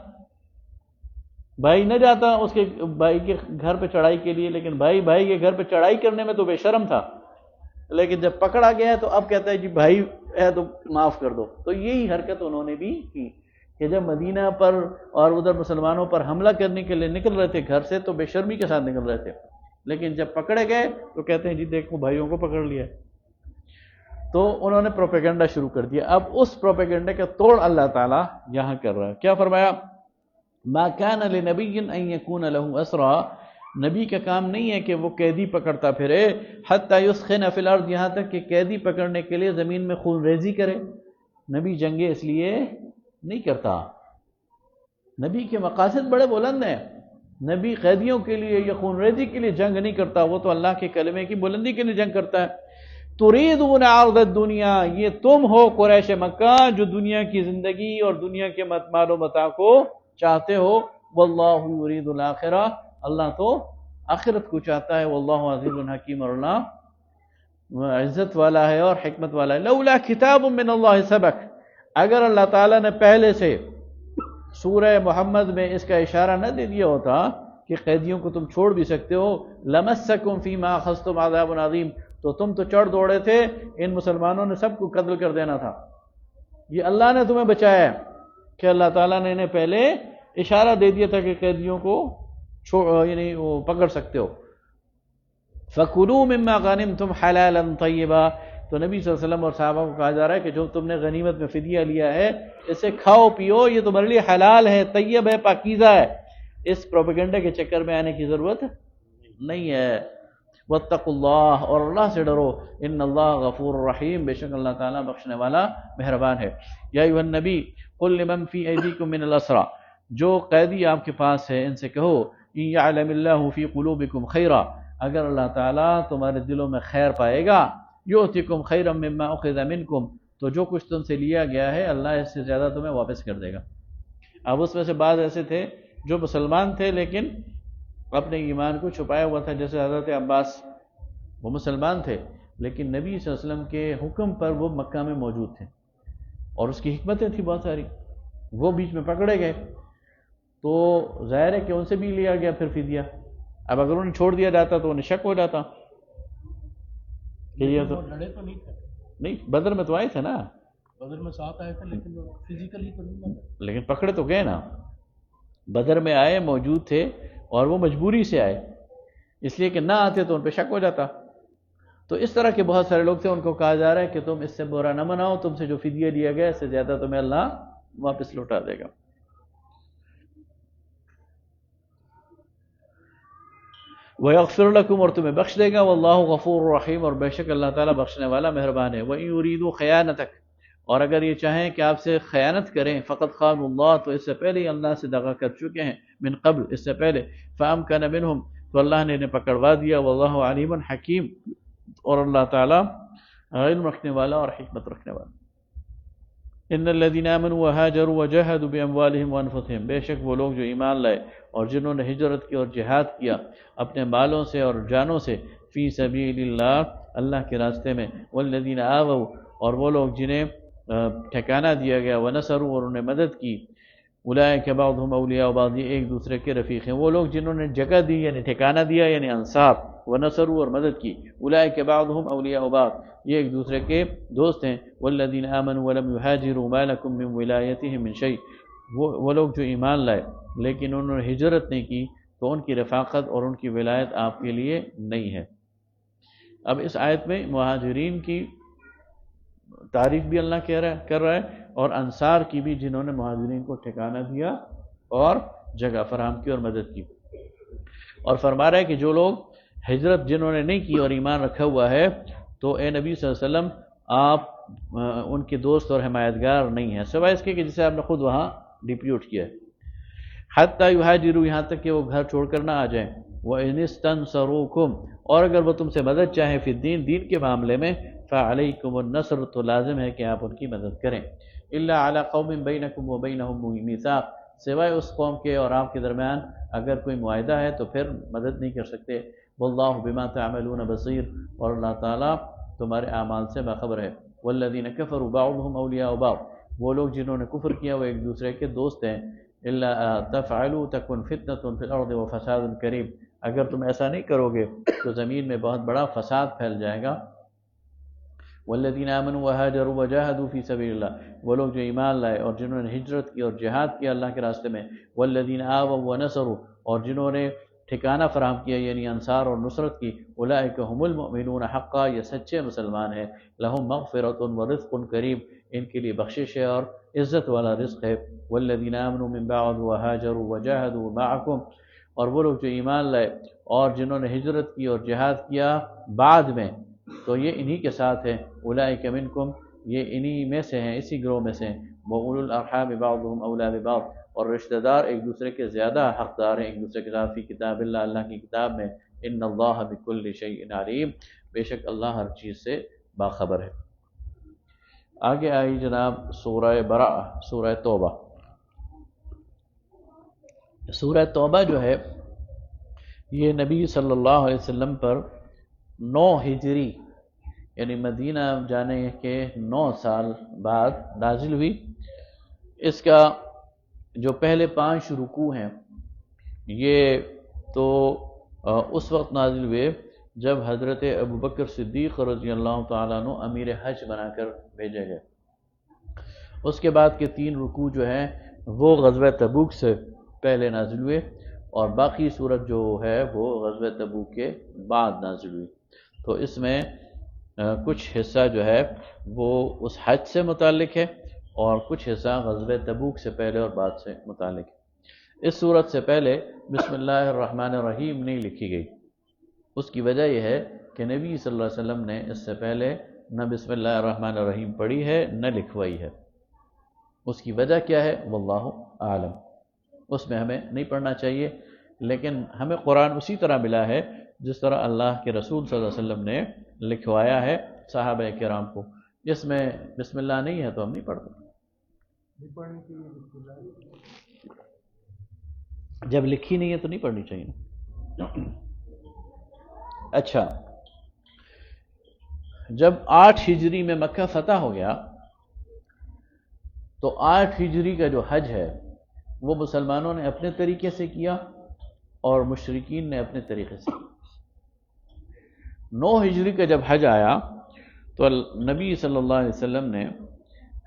بھائی نہ جاتا اس کے بھائی کے گھر پہ چڑھائی کے لیے، لیکن بھائی کے گھر پہ چڑھائی کرنے میں تو بے شرم تھا، لیکن جب پکڑا گیا ہے تو اب کہتا ہے جی بھائی ہے تو معاف کر دو۔ تو یہی حرکت انہوں نے بھی کی کہ جب مدینہ پر اور ادھر مسلمانوں پر حملہ کرنے کے لیے نکل رہے تھے گھر سے تو بے شرمی کے ساتھ نکل رہے تھے، لیکن جب پکڑے گئے تو کہتے ہیں جی دیکھو بھائیوں کو پکڑ لیا۔ تو انہوں نے پروپیگنڈا شروع کر دیا۔ اب اس پروپیگنڈے کا توڑ اللہ تعالیٰ یہاں کر رہا ہے۔ کیا فرمایا؟ ما کان لنبی ان یکون له اسرا، نبی کا کام نہیں ہے کہ وہ قیدی پکڑتا پھرے، حتی یسخن فی الارض، یہاں تک کہ قیدی پکڑنے کے لیے زمین میں خون ریزی کرے۔ نبی جنگیں اس لیے نہیں کرتا، نبی کے مقاصد بڑے بلند ہیں، نبی قیدیوں کے لیے یا خون ریزی کے لیے جنگ نہیں کرتا، وہ تو اللہ کے کلمے کی بلندی کے لیے جنگ کرتا ہے۔ تریدون عرض الدنیا، یہ تم ہو قریش مکہ جو دنیا کی زندگی اور دنیا کے مال و متاع کو چاہتے ہو، واللہ یرید الاخرہ، اللہ تو آخرت کو چاہتا ہے، واللہ عزیز حکیم، اور اللہ عزت والا ہے اور حکمت والا ہے۔ لولا کتاب من اللہ سبق، اگر اللہ تعالیٰ نے پہلے سے سورہ محمد میں اس کا اشارہ نہ دے دیا ہوتا کہ قیدیوں کو تم چھوڑ بھی سکتے ہو، لمسکم فیما اخذتم عذاب عظیم، تو تم تو چڑھ دوڑے تھے، ان مسلمانوں نے سب کو قتل کر دینا تھا۔ یہ اللہ نے تمہیں بچایا ہے کہ اللہ تعالیٰ نے انہیں پہلے اشارہ دے دیا تھا کہ قیدیوں کو یعنی وہ پکڑ سکتے ہو۔ فَكُلُوا مِمَّا غَنِمْتُمْ حَلَالًا طَيِّبًا، تو نبی صلی اللہ علیہ وسلم اور صحابہ کو کہا جا رہا ہے کہ جو تم نے غنیمت میں فدیہ لیا ہے اسے کھاؤ پیو، یہ تمہارے لیے حلال ہے، طیب ہے، پاکیزہ ہے، اس پروپیگنڈے کے چکر میں آنے کی ضرورت نہیں ہے۔ وَاتَّقُوا اللَّهَ، اور اللہ سے ڈرو، ان اللہ غفور رحیم، بے شک اللہ تعالیٰ بخشنے والا مہربان ہے۔ یا ایھا النبی قل لمن فی ایدیکم من الاسریٰ، جو قیدی آپ کے پاس ہے ان سے کہو، ان یعلم اللہ فی قلوبکم خیرا، اگر اللہ تعالیٰ تمہارے دلوں میں خیر پائے گا، یؤتکم خیرا مما اخذ منکم، تو جو کچھ تم سے لیا گیا ہے اللہ اس سے زیادہ تمہیں واپس کر دے گا۔ اب اس میں سے بعض ایسے تھے جو مسلمان تھے لیکن اپنے ایمان کو چھپایا ہوا تھا، جیسے حضرت عباس، وہ مسلمان تھے لیکن نبی صلی اللہ علیہ وسلم کے حکم پر وہ مکہ میں موجود تھے اور اس کی حکمتیں تھیں بہت ساری، وہ بیچ میں پکڑے گئے تو ظاہر ہے کہ ان سے بھی لیا گیا پھر فدیہ۔ اب اگر انہیں چھوڑ دیا جاتا تو انہیں شک ہو جاتا کہ یہ تو لڑے تو نہیں تھے، نہیں، بدر میں تو آئے تھے نا، بدر میں ساتھ آئے تھے لیکن فزیکلی تو نہیں لڑے۔ لیکن پکڑے تو گئے نا، بدر میں آئے، موجود تھے، اور وہ مجبوری سے آئے، اس لیے کہ نہ آتے تو ان پہ شک ہو جاتا۔ تو اس طرح کے بہت سارے لوگ تھے، ان کو کہا جا رہا ہے کہ تم اس سے برا نہ مناؤ، تم سے جو فدیہ لیا گیا اس سے زیادہ تمہیں اللہ واپس لوٹا دے گا۔ وَيَغْفِرْ لَكُمْ، اور تمہیں بخش دے گا، وَاللَّهُ غَفُورٌ رَحِيمٌ، اور بے شک اللہ تعالیٰ بخشنے والا مہربان ہے۔ وَإِن يُرِيدُوا خِيَانَتَكَ، اور اگر یہ چاہیں کہ آپ سے خیانت کریں، فقط خانوا اللہ، تو اس سے پہلے ہی اللہ سے دغا کر چکے ہیں، من قبل، اس سے پہلے، فَأَمْكَنَ مِنْهُمْ، تو اللہ نے انہیں پکڑوا دیا، واللہ علیم حکیم، اور اللہ تعالیٰ علم رکھنے والا اور حکمت رکھنے والا۔ ان الذين امنوا وهاجروا وجاهدوا باموالهم وانفسهم، بے شک وہ لوگ جو ایمان لائے اور جنہوں نے ہجرت کی اور جہاد کیا اپنے مالوں سے اور جانوں سے، فی سبیل اللہ، اللہ کے راستے میں، والذین آووا، اور وہ لوگ جنہیں ٹھکانہ دیا گیا، ونصروا، اور انہیں مدد کی، اولئک بعضهم اولیاء بعض، یہ ایک دوسرے کے رفیق ہیں، وہ لوگ جنہوں نے جگہ دی یعنی ٹھکانہ دیا یعنی انصار، ونصروا، اور مدد کی، اولئک بعضهم اولیاء بعض، یہ ایک دوسرے کے دوست ہیں، والذین آمنوا ولم یہاجروا ما لکم من ولایتہم من شیء، وہ لوگ جو ایمان لائے لیکن انہوں نے ہجرت نہیں کی تو ان کی رفاقت اور ان کی ولایت آپ کے لیے نہیں ہے۔ اب اس آیت میں مہاجرین کی تعریف بھی اللہ کر رہا ہے اور انصار کی بھی، جنہوں نے مہاجرین کو ٹھکانہ دیا اور جگہ فراہم کی اور مدد کی، اور فرما رہا ہے کہ جو لوگ ہجرت جنہوں نے نہیں کی اور ایمان رکھا ہوا ہے، تو اے نبی صلی اللہ علیہ وسلم آپ ان کے دوست اور حمایتگار نہیں ہیں، سوائے اس کے کہ جسے آپ نے خود وہاں ڈپیوٹ کیا ہے۔ حتی یہاجروا، یہاں تک کہ وہ گھر چھوڑ کر نہ آ جائیں، وَإِنِ اسْتَنْصَرُوكُمْ، اور اگر وہ تم سے مدد چاہیں فی الدین، دین کے معاملے میں، فَعَلَيْكُمُ النَّصْرُ، تو لازم ہے کہ آپ ان کی مدد کریں، إِلَّا عَلَىٰ قَوْمٍ بَيْنَكُمْ وَبَيْنَهُمْ مِيثَاقٌ، سوائے اس قوم کے اور آپ کے درمیان اگر کوئی معاہدہ ہے تو پھر مدد نہیں کر سکتے۔ وَاللَّهُ بِمَا تَعْمَلُونَ بَصِيرٌ، اور اللہ تعالیٰ تمہارے اعمال سے باخبر ہے۔ وَالَّذِينَ كَفَرُوا بَعْضُهُمْ أَوْلِيَاءُ بَعْضٍ، وہ لوگ جنہوں نے کفر کیا وہ ایک دوسرے کے دوست ہیں۔ إِلَّا تَفْعَلُوا تَكُنْ فِتْنَةٌ فِي الْأَرْضِ وَفَسَادٌ كَبِيرٌ، اگر تم ایسا نہیں کرو گے تو زمین میں بہت بڑا فساد پھیل جائے گا۔ والذین آمنوا وہاجروا وجاہدوا فی سبیل اللہ، وہ لوگ جو ایمان لائے اور جنہوں نے ہجرت کی اور جہاد کیا اللہ کے راستے میں۔ والذین آووا ونصروا، اور جنہوں نے ٹھکانہ فراہم کیا یعنی انصار اور نصرت کی۔ اولئک هم المؤمنون حقا، یہ سچے مسلمان ہیں۔ لہم مغفرۃ ورزق کریم، ان کے لیے بخشش ہے اور عزت والا رزق ہے۔ والذین آمنوا من بعد وہاجروا وجاہدوا معکم، اور وہ لوگ جو ایمان لائے اور جنہوں نے ہجرت کی اور جہاد کیا بعد میں، تو یہ انہی کے ساتھ ہیں۔ اولئک منکم، یہ انہی میں سے ہیں، اسی گروہ میں سے ہیں۔ وَأُولُو الْأَرْحَامِ بَعْضُهُمْ أَوْلَىٰ بِبَعْضٍ، اور رشتہ دار ایک دوسرے کے زیادہ حقدار ہیں ایک دوسرے کے ساتھ، فی کتاب اللہ، اللہ کی کتاب میں۔ ان اللہ بکل شیء علیم، بے شک اللہ ہر چیز سے باخبر ہے۔ آگے آئی جناب سورہ براءہ، سورہ توبہ۔ سورہ توبہ جو ہے یہ نبی صلی اللہ علیہ وسلم پر 9 ہجری یعنی مدینہ جانے کے 9 سال بعد نازل ہوئی۔ اس کا جو پہلے 5 رکوع ہیں یہ تو اس وقت نازل ہوئے جب حضرت ابوبکر صدیق رضی اللہ تعالیٰ عنہ امیر حج بنا کر بھیجے گئے۔ اس کے بعد کے 3 رکوع جو ہیں وہ غزوہ تبوک سے پہلے نازل ہوئے، اور باقی صورت جو ہے وہ غزوہ تبوک کے بعد نازل ہوئی۔ تو اس میں کچھ حصہ جو ہے وہ اس حج سے متعلق ہے اور کچھ حصہ غزوہ تبوک سے پہلے اور بعد سے متعلق ہے۔ اس صورت سے پہلے بسم اللہ الرحمن الرحیم نہیں لکھی گئی۔ اس کی وجہ یہ ہے کہ نبی صلی اللہ علیہ وسلم نے اس سے پہلے نہ بسم اللہ الرحمن الرحیم پڑھی ہے نہ لکھوائی ہے۔ اس کی وجہ کیا ہے واللہ عالم، اس میں ہمیں نہیں پڑھنا چاہیے، لیکن ہمیں قرآن اسی طرح ملا ہے جس طرح اللہ کے رسول صلی اللہ علیہ وسلم نے لکھوایا ہے صحابہ کرام کو۔ جس میں بسم اللہ نہیں ہے تو ہم نہیں پڑھتے۔ جب لکھی نہیں ہے تو نہیں پڑھنی چاہیے۔ اچھا، جب 8 ہجری میں مکہ فتح ہو گیا تو 8 ہجری کا جو حج ہے وہ مسلمانوں نے اپنے طریقے سے کیا اور مشرکین نے اپنے طریقے سے۔ 9 ہجری کا جب حج آیا تو نبی صلی اللہ علیہ وسلم نے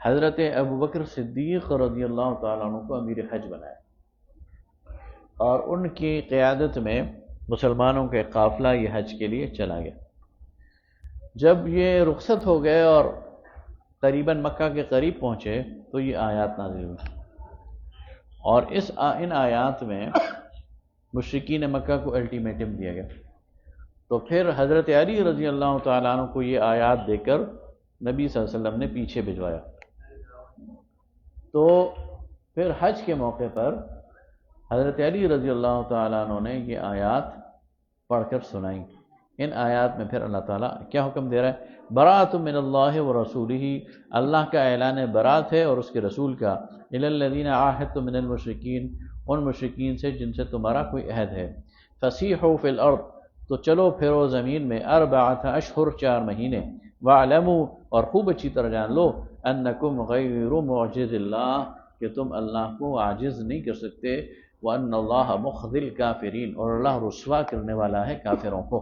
حضرت ابوبکر صدیق رضی اللہ تعالیٰ عنہ کو امیر حج بنایا، اور ان کی قیادت میں مسلمانوں کے قافلہ یہ حج کے لیے چلا گیا۔ جب یہ رخصت ہو گئے اور قریباً مکہ کے قریب پہنچے تو یہ آیات نازل ہوئی، اور ان آیات میں مشرکین مکہ کو الٹیمیٹم دیا گیا۔ تو پھر حضرت علی رضی اللہ تعالیٰ عنہ کو یہ آیات دے کر نبی صلی اللہ علیہ وسلم نے پیچھے بھجوایا۔ تو پھر حج کے موقع پر حضرت علی رضی اللہ تعالیٰ عنہ نے یہ آیات پڑھ کر سنائیں۔ ان آیات میں پھر اللہ تعالیٰ کیا حکم دے رہا ہے؟ براۃ من اللہ ورسولہ، اللہ کا اعلان برات ہے اور اس کے رسول کا، الی الذین عاہدتم من المشرکین، ان مشرکین سے جن سے تمہارا کوئی عہد ہے۔ فسیحوا فی الارض، تو چلو پھرو زمین میں، 4 اشہر 4 مہینے، واعلموا، اور خوب اچھی طرح جان لو، انکم غیر معجز اللہ، کہ تم اللہ کو عاجز نہیں کر سکتے، وان اللہ مخزی الکافرین، اور اللہ رسوا کرنے والا ہے کافروں کو۔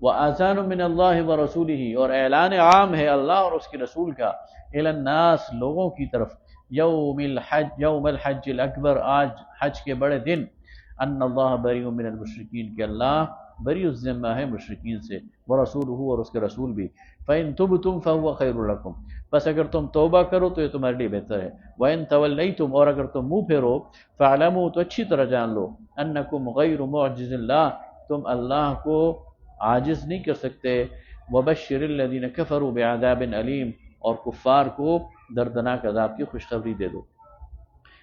وآذان من اللہ ورسولہ، اور اعلان عام ہے اللہ اور اس کے رسول کا، الی الناس، لوگوں کی طرف، یوم الحج الاکبر، آج حج کے بڑے دن، ان اللہ بریء من المشرکین، کہ اللہ بری الذمہ ہے مشرکین سے، ورسولہ، اور اس کے رسول بھی۔ فإن تبتم فهو خیر لکم، بس اگر تم توبہ کرو تو یہ تمہارے لیے بہتر ہے۔ وإن تولیتم، اور اگر تم منہ پھیرو، فاعلموا، تو اچھی طرح جان لو، انکم غیر معجز اللہ، تم اللہ کو عاجز نہیں کر سکتے۔ وبشر الذین کفروا بعذاب علیم، اور کفار کو دردناک عذاب کی خوشخبری دے دو۔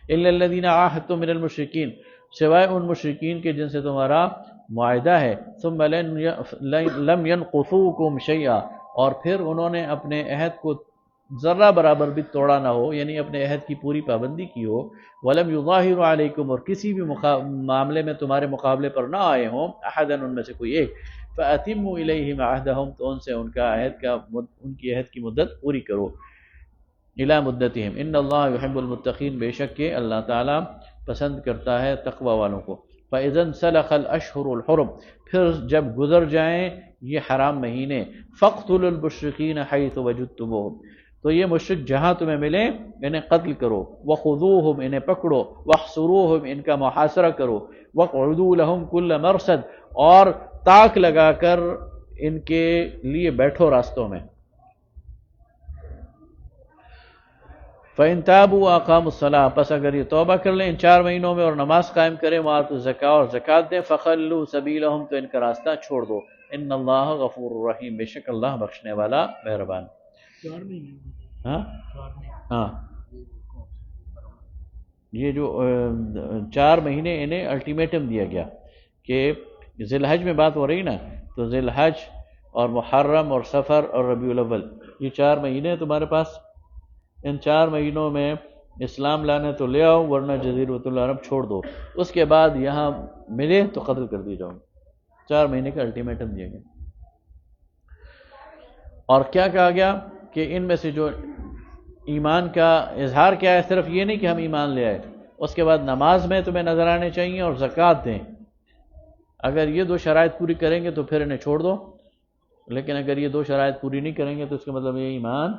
الا الذین عاہدتم من المشرکین، سوائے ان مشرکین کے جن سے تمہارا معاہدہ ہے، ثم لم ينقصوکم شیئا، اور پھر انہوں نے اپنے عہد کو ذرہ برابر بھی توڑا نہ ہو، یعنی اپنے عہد کی پوری پابندی کی ہو، ولم یظاہروا علیکم، اور کسی بھی معاملے میں تمہارے مقابلے پر نہ آئے ہوں، احدا ان میں سے کوئی ایک، فاتموا الیہم عہدہم، تو ان سے ان کی عہد کی مدت پوری کرو، الی مدتہم، ان اللہ یحب المتقین، بے شک کہ اللہ تعالیٰ پسند کرتا ہے تقوی والوں کو۔ فاذا انسلخ الاشہر الحرم، پھر جب گزر جائیں یہ حرام مہینے، فاقتلوا المشرکین حیث وجدتموہم، تو یہ مشرک جہاں تمہیں ملیں انہیں قتل کرو، وخذوہم، انہیں پکڑو، واحصروہم، ان کا محاصرہ کرو، واقعدوا لہم کل مرصد، اور تاک لگا کر ان کے لیے بیٹھو راستوں میں۔ فَإِن تَابُوا وَأَقَامُوا الصَّلَاةَ، پس اگر یہ توبہ کر لیں ان 4 مہینوں میں اور نماز قائم کریں، وَآتُوا الزَّکاۃ، اور زکوٰۃ دیں، فَخَلُّوا سَبِیلَهُم، تو ان کا راستہ چھوڑ دو، ان اللہ غفور الرحیم، بے شک اللہ بخشنے والا مہربان۔ 4 مہینے، ہاں 4 مہینے، ہاں، یہ جو 4 مہینے انہیں الٹیمیٹم دیا گیا کہ ذی الحج میں بات ہو رہی نا، تو ذی الحج اور محرم اور سفر اور ربیع الاول، یہ 4 مہینے ہیں تمہارے پاس، ان 4 مہینوں میں اسلام لانے تو لے آؤ، ورنہ جزیرۃ العرب چھوڑ دو، اس کے بعد یہاں ملے تو قتل کر دی جاؤ۔ 4 مہینے کا الٹیمیٹم دیا گیا۔ اور کیا کہا گیا کہ ان میں سے جو ایمان کا اظہار کیا ہے، صرف یہ نہیں کہ ہم ایمان لے آئے، اس کے بعد نماز میں تمہیں نظر آنے چاہیے اور زکوٰۃ دیں، اگر یہ 2 شرائط پوری کریں گے تو پھر انہیں چھوڑ دو، لیکن اگر یہ 2 شرائط پوری نہیں کریں گے تو اس کا مطلب یہ ایمان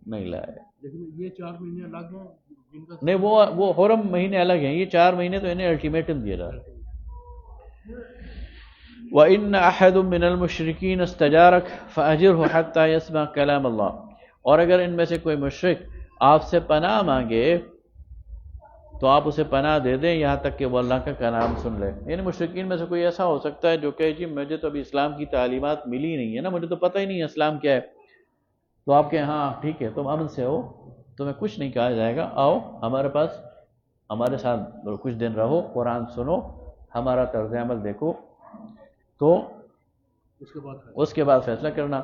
نہیں لائے۔ لیکن یہ 4 مہینے الگ ہیں جن کا نہیں، وہ حرم مہینے الگ ہیں، یہ 4 مہینے تو انہیں الٹیمیٹم دیا جا رہا ہے۔ وَإِنَّ أَحَدٌ مِّنَ الْمُشْرِكِينَ اسْتَجَارَكَ فَأَجِرْهُ حَتَّى يَسْمَعَ كَلَامَ اللَّهِ، اور اگر ان میں سے کوئی مشرک آپ سے پناہ مانگے تو آپ اسے پناہ دے دیں یہاں تک کہ وہ اللہ کا کلام سن لے۔ یعنی مشرکین میں سے کوئی ایسا ہو سکتا ہے جو کہ جی مجھے تو ابھی اسلام کی تعلیمات ملی نہیں ہے نا، مجھے تو پتہ ہی نہیں ہے اسلام کیا ہے، تو آپ کہیں ہاں ٹھیک ہے تم امن سے ہو، تمہیں کچھ نہیں کہا جائے گا، آؤ ہمارے پاس، ہمارے ساتھ کچھ دن رہو، قرآن سنو، ہمارا طرز عمل دیکھو، تو اس کے بعد فیصلہ کرنا۔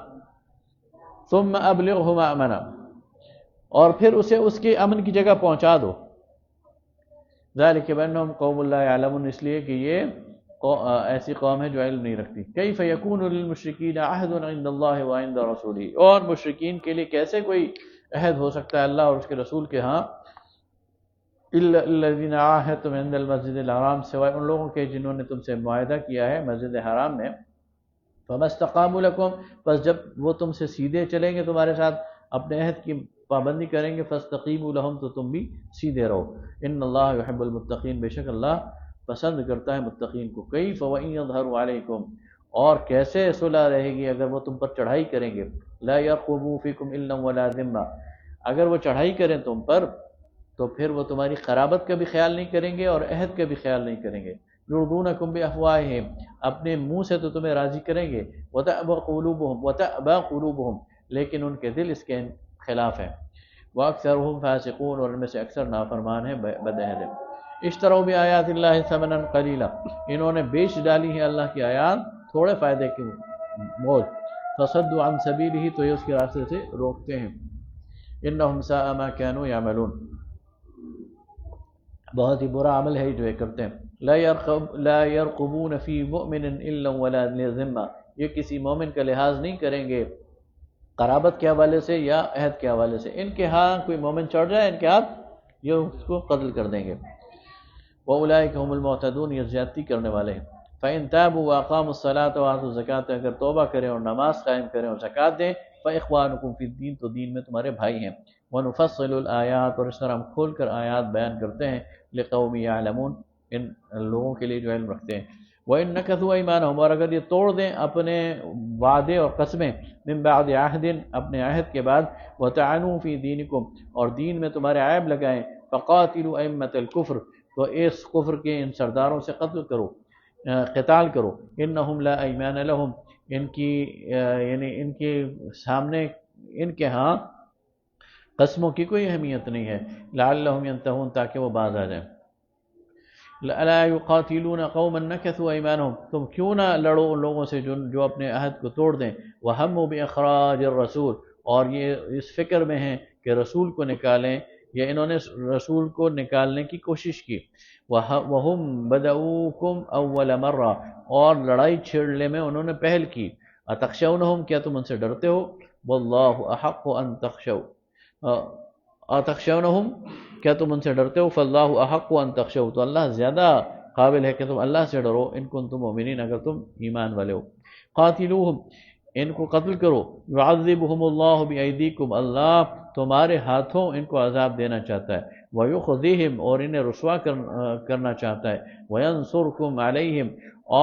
ثم ابلغہ مأمنہ، اور پھر اسے اس کے امن کی جگہ پہنچا دو۔ ذالک بانہم قوم لا یعلمون، اس لیے کہ یہ ایسی قوم ہے جو علم نہیں رکھتی۔ کیف یکون للمشرکین عہد عند اللہ وعند رسولہ، اور مشرکین کے لیے کیسے کوئی عہد ہو سکتا ہے اللہ اور اس کے رسول کے ہاں، الا الذین عاہدتم عند المسجد الحرام، سوائے ان لوگوں کے جنہوں نے تم سے معاہدہ کیا ہے مسجد حرام میں، فما استقاموا لکم، بس جب وہ تم سے سیدھے چلیں گے تمہارے ساتھ، اپنے عہد کی پابندی کریں گے، فاستقیموا لہم، تو تم بھی سیدھے رہو، ان اللہ یحب المتقین، بے شک اللہ پسند کرتا ہے متقین کو۔ کیف وان یظہروا علیکم، اور کیسے صلح رہے گی اگر وہ تم پر چڑھائی کریں گے، لا یرقبوا فیکم الا ولا ذمہ، اگر وہ چڑھائی کریں تم پر تو پھر وہ تمہاری قرابت کا بھی خیال نہیں کریں گے اور عہد کا بھی خیال نہیں کریں گے، یرضونکم بافواہہم، اپنے منہ سے تو تمہیں راضی کریں گے، وتأبى قلوبہم، لیکن ان کے دل اس کے خلاف ہیں، واکثرہم فاسقون، اور ان میں سے اکثر نافرمان ہیں، بدعہد ہیں۔ اشتروا بآیات اللہ ثمنا قلیلا، انہوں نے بیچ ڈالی ہے اللہ کی آیات تھوڑے فائدے کے مول، فصدوا عن سبیلہ، تو یہ اس کے راستے سے روکتے ہیں، انہم ساء ما كانوا یعملون، بہت ہی برا عمل ہے جو یہ کرتے ہیں۔ لا يرقبون فی مؤمن الا ولا ذمہ، یہ کسی مومن کا لحاظ نہیں کریں گے قرابت کے حوالے سے یا عہد کے حوالے سے، ان کے ہاں کوئی مومن چڑھ جائے ان کے ہاتھ، یہ اس کو قتل کر دیں گے۔ وَأُولَٰئِكَ هُمُ الْمُعْتَدُونَ، یہ زیادتی کرنے والے ہیں۔ فَإِن تَابُوا وَأَقَامُوا الصَّلَاةَ وَآتُوا الزَّكَاةَ، اگر توبہ کریں اور نماز قائم کریں اور زکوٰۃ دیں، فَإِخْوَانُكُمْ فِي الدِّينِ، تو دین میں تمہارے بھائی ہیں۔ وَنُفَصِّلُ الْآيَاتِ، اور اس طرح ہم کھول کر آیات بیان کرتے ہیں، لِقَوْمٍ يَعْلَمُونَ، ان لوگوں کے لیے جو علم رکھتے ہیں۔ وَإِن نَكَثُوا أَيْمَانَهُمْ، اور اگر یہ توڑ دیں اپنے وعدے اور قسمیں، من بعد عہد، اپنے عہد کے بعد، وَطَعَنُوا فِي دِينِكُمْ، اور دین میں تمہارے عیب لگائیں، فَقَاتِلُوا أَئِمَّةَ الْكُفْرِ، تو اس کفر کے ان سرداروں سے قتال کرو، انہم لا ایمان لہم، ان کی یعنی ان کے سامنے ان کے ہاں قسموں کی کوئی اہمیت نہیں ہے. لعلہم ینتہون، تاکہ وہ باز آ جائیں. الا یقاتلون قوما نکثوا ایمانہم، تم کیوں نہ لڑو ان لوگوں سے جو اپنے عہد کو توڑ دیں. وہموا باخراج الرسول، اور یہ اس فکر میں ہیں کہ رسول کو نکالیں، یا انہوں نے رسول کو نکالنے کی کوشش کی. وہم بدؤوکم اول مرہ، اور لڑائی چھیڑنے میں انہوں نے پہل کی. اتخشونہم، کیا تم ان سے ڈرتے ہو؟ واللہ احق ان تخشوا، اتخشونہم، کیا تم ان سے ڈرتے ہو؟ فاللہ احق ان تخشوا، تو اللہ زیادہ قابل ہے کہ تم اللہ سے ڈرو. ان کنتم مؤمنین، اگر تم ایمان والے ہو. قاتلوہم، ان کو قتل کرو. يعذبہم اللہ بایدیکم، اللہ تمہارے ہاتھوں ان کو عذاب دینا چاہتا ہے. ویخزیہم، اور انہیں رسوا کرنا چاہتا ہے. وینصرکم علیہم،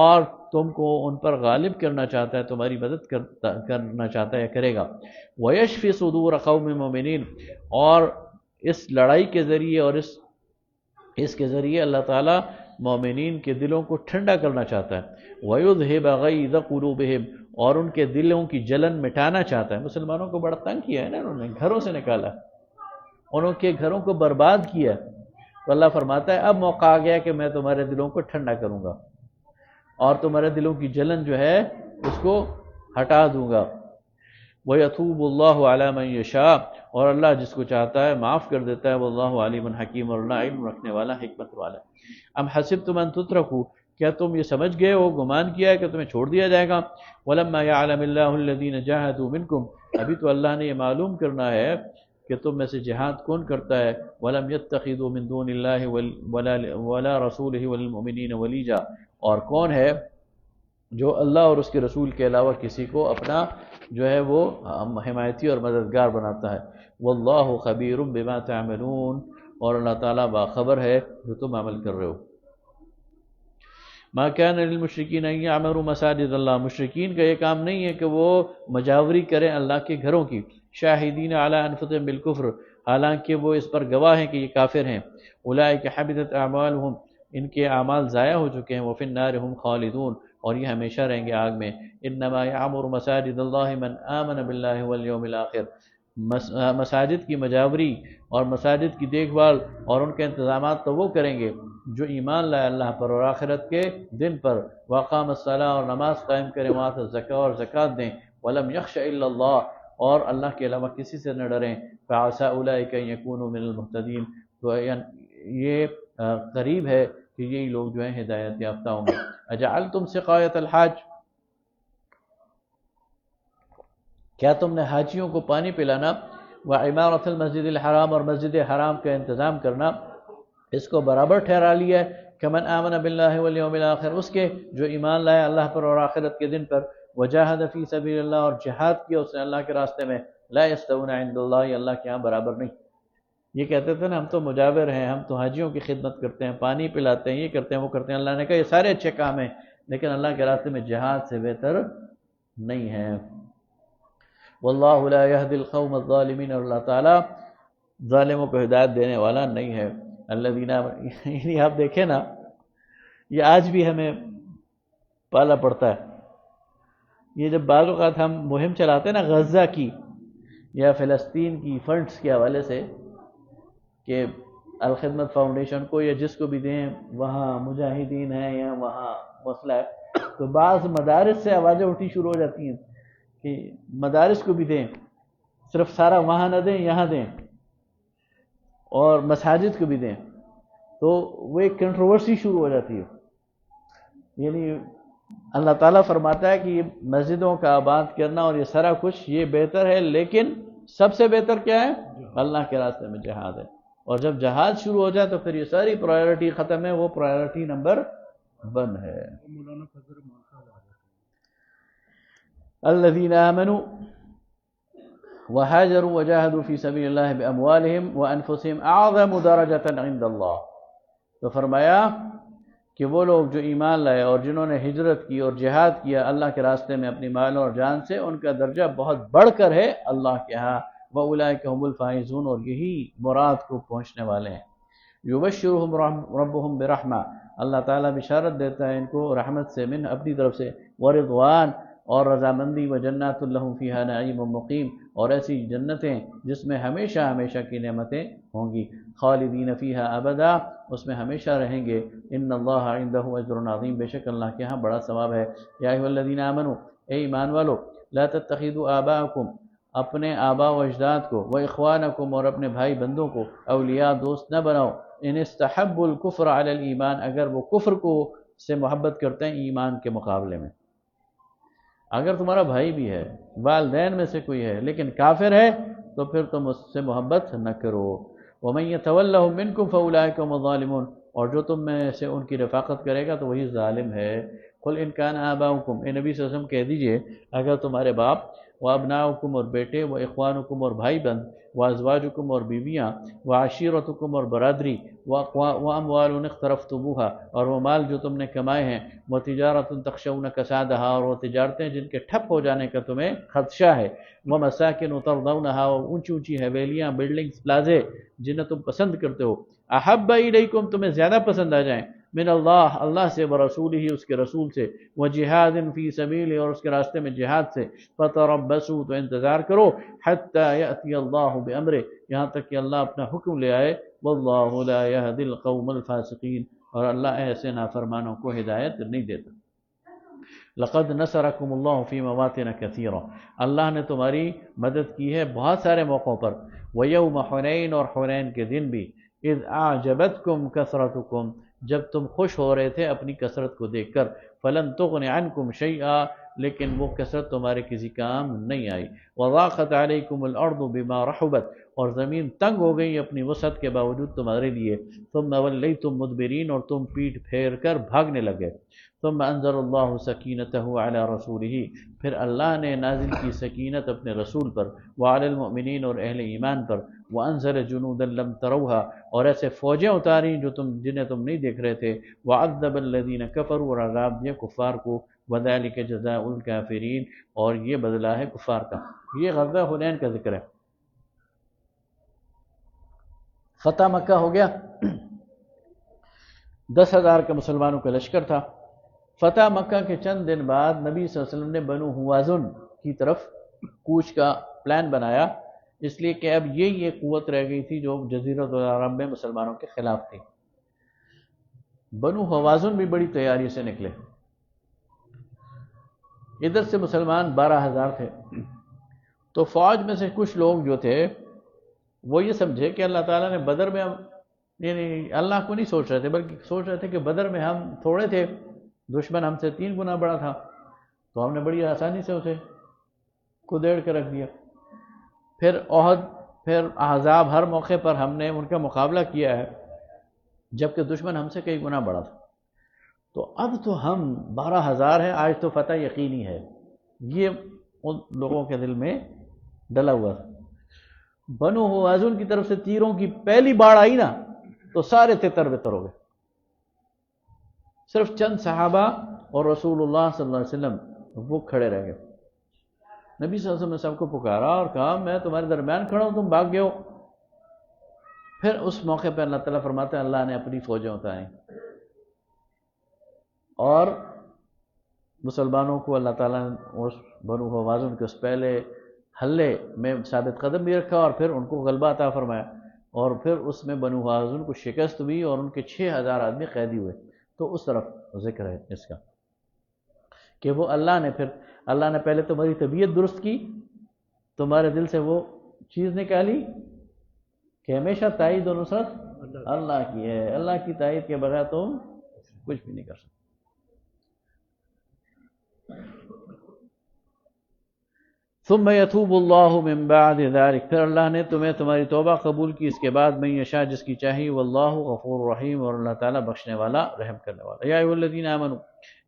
اور تم کو ان پر غالب کرنا چاہتا ہے، تمہاری مدد کرنا چاہتا ہے، کرے گا. ویشفی صدور قوم مومنین، اور اس لڑائی کے ذریعے اور اس کے ذریعے اللہ تعالیٰ مومنین کے دلوں کو ٹھنڈا کرنا چاہتا ہے. وَيُذْهِبَ غَيْظَ قُلُوبِهِمْ، اور ان کے دلوں کی جلن مٹانا چاہتا ہے. مسلمانوں کو بڑا تنگ کیا ہے نا، انہوں نے گھروں سے نکالا، انہوں کے گھروں کو برباد کیا. تو اللہ فرماتا ہے اب موقع آ گیا کہ میں تمہارے دلوں کو ٹھنڈا کروں گا اور تمہارے دلوں کی جلن جو ہے اس کو ہٹا دوں گا. وَيَتُوبُ اللَّهُ عَلَى مَن يَشَاءُ، اور اللہ جس کو چاہتا ہے معاف کر دیتا ہے. وَاللَّهُ عَلِيمٌ حَكِيمٌ، اور اللہ علم رکھنے والا، حکمت والا. ام حسبتم ان تترکوا، کیا تم یہ سمجھ گئے ہو، گمان کیا ہے کہ تمہیں چھوڑ دیا جائے گا. وَلَمَّا يَعْلَمِ اللَّهُ الَّذِينَ جَاهَدُوا مِنكُمْ، ابھی تو اللہ نے یہ معلوم کرنا ہے کہ تم میں سے جہاد کون کرتا ہے. وَلَمْ يَتَّخِذُوا مِن دُونِ اللَّهِ وَلَا رَسُولِهِ وَالْمُؤْمِنِينَ وَلِيجًا، اور کون ہے جو اللہ اور اس کے رسول کے علاوہ کسی کو اپنا جو ہے وہ حمایتی اور مددگار بناتا ہے. واللہ خبیر بما تعملون، اور اللہ تعالیٰ باخبر ہے جو تم عمل کر رہے ہو. ما كان للمشرکین ان یعمروا مساجد اللہ، مشرکین کا یہ کام نہیں ہے کہ وہ مجاوری کریں اللہ کے گھروں کی. شاہدین علی انفسہم بالکفر، حالانکہ وہ اس پر گواہ ہیں کہ یہ کافر ہیں. اولئک حبطت اعمالہم، ان کے اعمال ضائع ہو چکے ہیں. وفی النار ہم خالدون، اور یہ ہمیشہ رہیں گے آگ میں. انما یعمر مساجد اللہ من آمن باللہ والیوم الاخر، مساجد کی مجاوری اور مساجد کی دیکھ بھال اور ان کے انتظامات تو وہ کریں گے جو ایمان لائے اللہ پر اور آخرت کے دن پر. واقام الصلاۃ، اور نماز قائم کریں. وآت الزکاۃ، اور زکوٰۃ دیں. ولم یخش الا اللہ، اور اللہ کے علاوہ کسی سے نہ ڈریں. فعسى اولئک ان یکونوا من المہتدین، تو یہ قریب ہے کہ یہی لوگ جو ہیں ہدایت یافتہ ہوں گے. اجعلتم سقایۃ الحاج، کیا تم نے حاجیوں کو پانی پلانا، وعمارۃ المسجد الحرام، اور مسجد حرام کا انتظام کرنا، اس کو برابر ٹھہرا لیا ہے کمن آمن باللہ والیوم الاخر، اس کے جو ایمان لائے اللہ پر اور آخرت کے دن پر. وجاہد فی سبیل اللہ، اور جہاد کیا اس نے اللہ کے راستے میں. لا یستوون عند اللہ، اللہ کے ہاں برابر نہیں. یہ کہتے تھے نا ہم تو مجاور ہیں، ہم تو حاجیوں کی خدمت کرتے ہیں، پانی پلاتے ہیں، یہ کرتے ہیں، وہ کرتے ہیں. اللہ نے کہا یہ سارے اچھے کام ہیں، لیکن اللہ کے راستے میں جہاد سے بہتر نہیں ہے. واللہ لا یہدی القوم الظالمین، اور اللہ تعالیٰ ظالموں کو ہدایت دینے والا نہیں ہے. الذین، یعنی آپ دیکھیں نا یہ آج بھی ہمیں پالا پڑتا ہے. یہ جب بعض اوقات ہم مہم چلاتے ہیں نا غزہ کی یا فلسطین کی فنڈز کے حوالے سے کہ الخدمت فاؤنڈیشن کو یا جس کو بھی دیں وہاں مجاہدین ہیں یا وہاں مسئلہ ہے، تو بعض مدارس سے آوازیں اٹھی شروع ہو جاتی ہیں کہ مدارس کو بھی دیں، صرف سارا وہاں نہ دیں، یہاں دیں، اور مساجد کو بھی دیں. تو وہ ایک کنٹروورسی شروع ہو جاتی ہے. یعنی اللہ تعالیٰ فرماتا ہے کہ یہ مسجدوں کا آباد کرنا اور یہ سارا کچھ یہ بہتر ہے، لیکن سب سے بہتر کیا ہے؟ اللہ کے راستے میں جہاد ہے. اور جب جہاد شروع ہو جائے تو پھر یہ ساری پرائیورٹی ختم ہے، وہ پرائیورٹی نمبر 1 ہے. الذین آمنوا وهاجروا وجاهدوا في سبيل الله بأموالهم وأنفسهم أعظم درجة عند الله. تو فرمایا کہ وہ لوگ جو ایمان لائے اور جنہوں نے ہجرت کی اور جہاد کیا اللہ کے راستے میں اپنی مال اور جان سے، ان کا درجہ بہت بڑھ کر ہے اللہ کے ہاں. وَأُولَئِكَ هُمُ الْفَائِزُونَ، اور یہی مراد کو پہنچنے والے ہیں. يُبَشِّرُهُمْ رَبُّهُمْ بِرَحْمَةٍ، اللہ تعالیٰ بشارت دیتا ہے ان کو رحمت سے، من اپنی طرف سے. وَرِضْوَان، اور رضامندی و جنات لہم فیہا نعیم مقیم، اور ایسی جنتیں جس میں ہمیشہ ہمیشہ کی نعمتیں ہوں گی، خالدین فیہا ابدا، اس میں ہمیشہ رہیں گے، ان اللہ عندہ اجر عظیم، بے شک اللہ کے ہاں بڑا ثواب ہے۔ یا ایھا الذین آمنوا، اے ایمان والو، لا تتخذوا آباءکم، اپنے آبا و اجداد کو، و اخوانکم، اور اپنے بھائی بندوں کو، اولیاء دوست نہ بناؤ، ان استحبوا الکفر علی الایمان، اگر وہ کفر کو سے محبت کرتے ہیں ایمان کے مقابلے میں۔ اگر تمہارا بھائی بھی ہے، والدین میں سے کوئی ہے لیکن کافر ہے، تو پھر تم اس سے محبت نہ کرو۔ وَمَن يَتَوَلَّهُم مِّنكُمْ فَأُولَٰئِكَ هُمُ الظَّالِمُونَ، اور جو تم میں سے ان کی رفاقت کرے گا تو وہی ظالم ہے۔ قُلْ إِن كَانَ آبَاؤُكُمْ، اے نبی صلی اللہ علیہ وسلم کہہ دیجئے، اگر تمہارے باپ، وَأَبْنَاؤُكُمْ، اور بیٹے، وَإِخْوَانُكُمْ، اور بھائی بند، وَأَزْوَاجُكُمْ، اور بیویاں، وَعَشِيرَتُكُمْ، اور برادری، وَأَمْوَالٌ اقْتَرَفْتُمُوهَا، اور وہ مال جو تم نے کمائے ہیں، وَتِجَارَةٌ تَخْشَوْنَ كَسَادَهَا، اور وہ تجارتیں جن کے ٹھپ ہو جانے کا تمہیں خدشہ ہے، وَمَسَاكِنُ تَرْضَوْنَهَا، اور اونچی اونچی حویلیاں، بلڈنگز، پلازے جنہیں تم پسند کرتے ہو، احب الیکم، تمہیں زیادہ پسند آ جائیں، من اللہ، اللہ سے، ورسولہ، اس کے رسول سے، وجہاد فی سبیلہ، اور اس کے راستے میں جہاد سے، فتربصوا، تو انتظار کرو، حتی یأتی اللہ بامرہ، یہاں تک کہ اللہ اپنا حکم لے آئے، واللہ لا یہدی القوم الفاسقین، اور اللہ ایسے نافرمانوں کو ہدایت نہیں دیتا۔ لقد نصرکم اللہ فی مواطن کثیرہ، اللہ نے تمہاری مدد کی ہے بہت سارے موقعوں پر، ویوم حنین، اور حنین کے دن بھی، اذ اعجبتکم کثرتکم، جب تم خوش ہو رہے تھے اپنی کثرت کو دیکھ کر، فلن تغن عنکم شیئا، لیکن وہ کثرت تمہارے کسی کام نہیں آئی، وضاقت علیکم الارض بما رحبت، اور زمین تنگ ہو گئی اپنی وسعت کے باوجود تمہارے لیے، ثم ولیتم مدبرین، اور تم پیٹھ پھیر کر بھاگنے لگے، ثم انزل اللہ سکینتہ علی رسولہ، پھر اللہ نے نازل کی سکینت اپنے رسول پر، وعلی المؤمنین، اور اہل ایمان پر، وانزل جنودا لم تروها، اور ایسے فوجیں اتاری جنہیں تم نہیں دیکھ رہے تھے، وعذب الذین کفروا، اور عذاب دیا کفار کو، وذلک جزاء الکافرین، اور یہ بدلہ ہے کفار کا۔ یہ غزوہ حنین کا ذکر ہے۔ فتح مکہ ہو گیا، 10,000 کا مسلمانوں کا لشکر تھا۔ فتح مکہ کے چند دن بعد نبی صلی اللہ علیہ وسلم نے بنو ہوازن کی طرف کوچ کا پلان بنایا، اس لیے کہ اب یہ قوت رہ گئی تھی جو جزیرۃ العرب میں مسلمانوں کے خلاف تھی۔ بنو ہوازن بھی بڑی تیاری سے نکلے، ادھر سے مسلمان 12,000 تھے، تو فوج میں سے کچھ لوگ جو تھے وہ یہ سمجھے کہ اللہ تعالیٰ نے بدر میں یعنی اللہ کو نہیں سوچ رہے تھے بلکہ سوچ رہے تھے کہ بدر میں ہم تھوڑے تھے، دشمن ہم سے 3 گنا بڑا تھا، تو ہم نے بڑی آسانی سے اسے کدیڑ کے رکھ دیا۔ پھر احد، پھر احزاب، ہر موقع پر ہم نے ان کا مقابلہ کیا ہے جبکہ دشمن ہم سے کئی گنا بڑا تھا، تو اب تو ہم 12,000 ہیں، آج تو فتح یقینی ہے، یہ ان لوگوں کے دل میں ڈلا ہوا تھا۔ بنو ہوازن کی طرف سے تیروں کی پہلی باڑ آئی نا تو سارے تتر بتر ہو گئے، صرف چند صحابہ اور رسول اللہ صلی اللہ علیہ وسلم وہ کھڑے رہ گئے۔ نبی صلی اللہ علیہ وسلم نے سب کو پکارا اور کہا میں تمہارے درمیان کھڑا ہوں، تم بھاگ گئے ہو۔ پھر اس موقع پہ اللہ تعالیٰ فرماتا ہے اللہ نے اپنی فوجیں اتاریں اور مسلمانوں کو اللہ تعالیٰ نے اس بنو ہوازن کے اس پہلے حلے میں ثابت قدم بھی رکھا اور پھر ان کو غلبہ عطا فرمایا، اور پھر اس میں بنو ہوازن کو شکست ہوئی اور ان کے 6,000 آدمی قیدی ہوئے۔ تو اس طرف ذکر ہے اس کا کہ وہ اللہ نے پہلے تمہاری طبیعت درست کی، تمہارے دل سے وہ چیز نکالی کہ ہمیشہ تائید و نصرت اللہ کی ہے، اللہ کی تائید کے بغیر تم کچھ بھی نہیں کر سکتے۔ ثم يتوب اللہ من بعد ذلك، پھر اللہ نے تمہاری توبہ قبول کی اس کے بعد، من یشاء جس کی چاہیے، واللہ غفور رحیم، اور اللہ تعالیٰ بخشنے والا رحم کرنے والا۔ یا ایھا الذین آمنوا،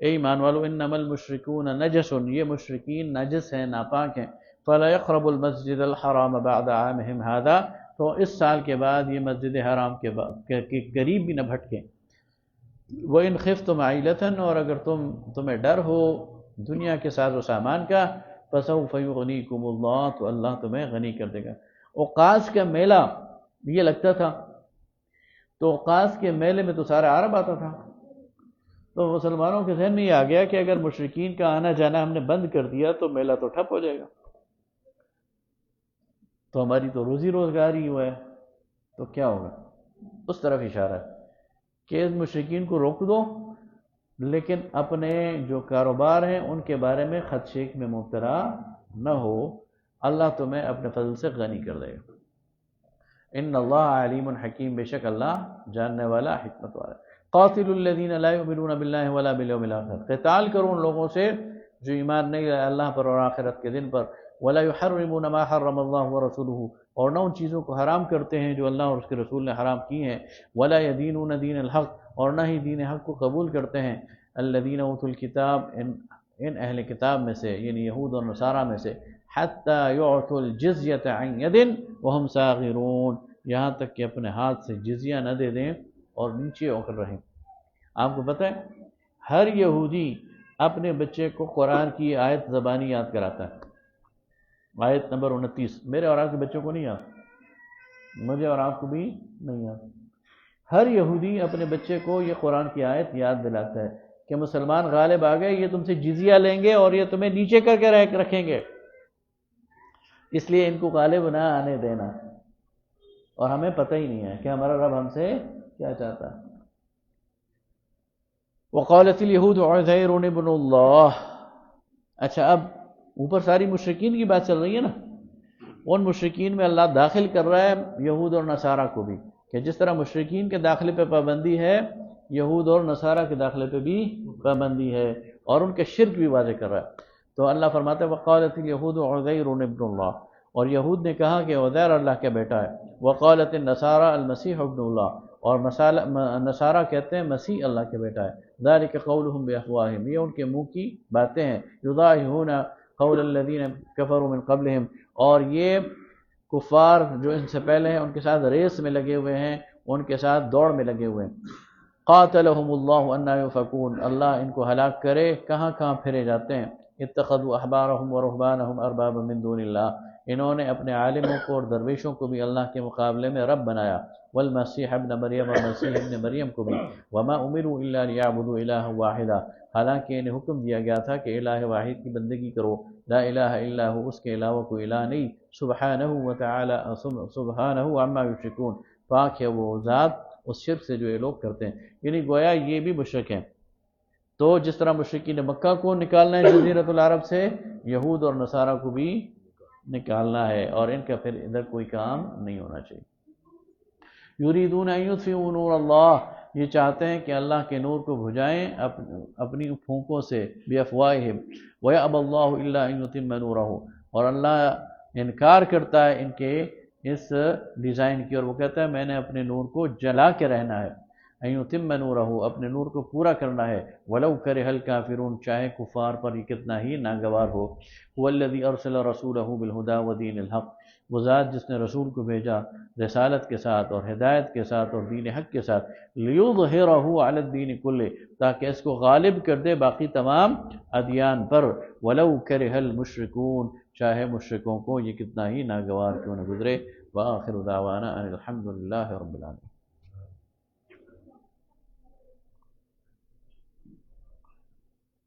اے ایمان والو، انما المشرکون نجس، یہ مشرکین نجس ہیں، ناپاک ہیں، فلا يقربوا المسجد الحرام بعد عامهم هذا، تو اس سال کے بعد یہ مسجد حرام کے قریب بھی نہ بھٹکیں۔ وَإِنْ خِفْتُمْ عَيْلَةً، اور اگر تمہیں ڈر ہو دنیا کے ساز و سامان کا، فَسَوْفَ يُغْنِيكُمُ اللَّهُ، تو اللہ تمہیں غنی کر دے گا۔ اوقاس کا میلہ یہ لگتا تھا، تو اوقاس کے میلے میں تو سارا عرب آتا تھا، تو مسلمانوں کے ذہن میں یہ آ گیا کہ اگر مشرکین کا آنا جانا ہم نے بند کر دیا تو میلہ تو ٹھپ ہو جائے گا، تو ہماری تو روزی روزگار ہی ہوا ہے، تو کیا ہوگا؟ اس طرف اشارہ ہے کہ اس مشرکین کو روک دو، لیکن اپنے جو کاروبار ہیں ان کے بارے میں خدشیک میں مبتلا نہ ہو، اللہ تمہیں اپنے فضل سے غنی کر دے گا۔ ان اللہ علیم حکیم، بے شک اللہ جاننے والا حکمت والا۔ قاتل الذین لا یؤمنون باللہ ولا بالیوم الآخر، قتال کرو ان لوگوں سے جو ایمان نہیں لائے اللہ پر اور آخرت کے دن پر۔ ولا یحرمون ما حرم اللہ ورسولہ، اور نہ ان چیزوں کو حرام کرتے ہیں جو اللہ اور اس کے رسول نے حرام کی ہیں۔ ولا یدینون دین الحق، اور نہ ہی دین حق کو قبول کرتے ہیں۔ الذین اوتوا الکتاب، ان اہل کتاب میں سے یعنی یہود اور نصارہ میں سے، حتی یعطوا الجزیۃ عن ید وہم صاغرون، یہاں تک کہ اپنے ہاتھ سے جزیہ نہ دے دیں اور نیچے ہو کر رہیں۔ آپ کو پتہ ہے ہر یہودی اپنے بچے کو قرآن کی آیت زبانی یاد کراتا ہے، آیت نمبر 29، میرے اور آپ کے بچوں کو نہیں یاد، مجھے اور آپ کو بھی نہیں یاد۔ ہر یہودی اپنے بچے کو یہ قرآن کی آیت یاد دلاتا ہے کہ مسلمان غالب آ گئے، یہ تم سے جزیہ لیں گے اور یہ تمہیں نیچے کر کے رکھیں گے، اس لیے ان کو غالب نہ آنے دینا۔ اور ہمیں پتہ ہی نہیں ہے کہ ہمارا رب ہم سے کیا چاہتا ہے۔ وقالت اليہود عزیر ابن اللہ۔ اچھا، اب اوپر ساری مشرکین کی بات چل رہی ہے نا، ان مشرکین میں اللہ داخل کر رہا ہے یہود اور نصارہ کو بھی، کہ جس طرح مشرکین کے داخلے پہ پابندی ہے، یہود اور نصارہ کے داخلے پہ بھی پابندی ہے، اور ان کے شرک بھی واضح کر رہا ہے۔ تو اللہ فرماتا ہے وقالت اليہود عزیر ابن اللہ، اور یہود نے کہا کہ عزیر اللہ کا بیٹا ہے۔ وقالت النصارى المسیح ابن اللہ، اور نصارہ کہتے ہیں مسیح اللہ کے بیٹا ہے۔ ذلك قولهم بافواہہم، یہ ان کے منہ کی باتیں ہیں۔ یضاہئون قول الذین کفروا من قبلہم، اور یہ کفار جو ان سے پہلے ہیں ان کے ساتھ ریس میں لگے ہوئے ہیں، ان کے ساتھ دوڑ میں لگے ہوئے ہیں۔ قاتلہم اللہ انا یؤفکون، اللہ ان کو ہلاک کرے، کہاں کہاں پھرے جاتے ہیں۔ اتخذوا احبارہم ورہبانہم اربابا من دون اللہ، انہوں نے اپنے عالموں کو اور درویشوں کو بھی اللہ کے مقابلے میں رب بنایا۔ والمسیح ابن مریم، اور مسیح ابن مریم کو بھی۔ وما امروا الا لیعبدوا الہا واحدا، حالانکہ انہیں حکم دیا گیا تھا کہ الہ واحد کی بندگی کرو، لا الہ الا ہو، اس کے علاوہ کوئی الہ نہیں۔ سبحانہ وتعالی، سبحانہ عما یشرکون، پاک ہے وہ ذات اس شرک سے جو یہ لوگ کرتے ہیں، یعنی گویا یہ بھی مشرک ہیں۔ تو جس طرح مشرکین مکہ کو نکالنا ہے جزیرۃ العرب سے، یہود اور نصارہ کو بھی نکالنا ہے، اور ان کا پھر ادھر کوئی کام نہیں ہونا چاہیے۔ یریدون ان یطفئوا نور اللہ، یہ چاہتے ہیں کہ اللہ کے نور کو بجھائیں اپنی پھونکوں سے، بافواہہم، ویأبی اللہ الا ان یتم نورہ، اور اللہ انکار کرتا ہے ان کے اس ڈیزائن کی، اور وہ کہتا ہے میں نے اپنے نور کو جلا کے رہنا ہے۔ ان یتم نورہ، اپنے نور کو پورا کرنا ہے۔ ولو کرہ الکافرون، چاہے کفار پر یہ کتنا ہی ناگوار ہو۔ هو الذی ارسل رسولہ بالہدی ودین الحق، وہ ذات جس نے رسول کو بھیجا رسالت کے ساتھ اور ہدایت کے ساتھ اور دین حق کے ساتھ، لیظہرہ علی الدین کلہ، تاکہ اس کو غالب کر دے باقی تمام ادیان پر۔ ولو کرہ المشرکون، چاہے مشرکوں کو یہ کتنا ہی ناگوار کیوں نہ گزرے۔ وآخر دعوانا ان الحمد للہ رب العالمین۔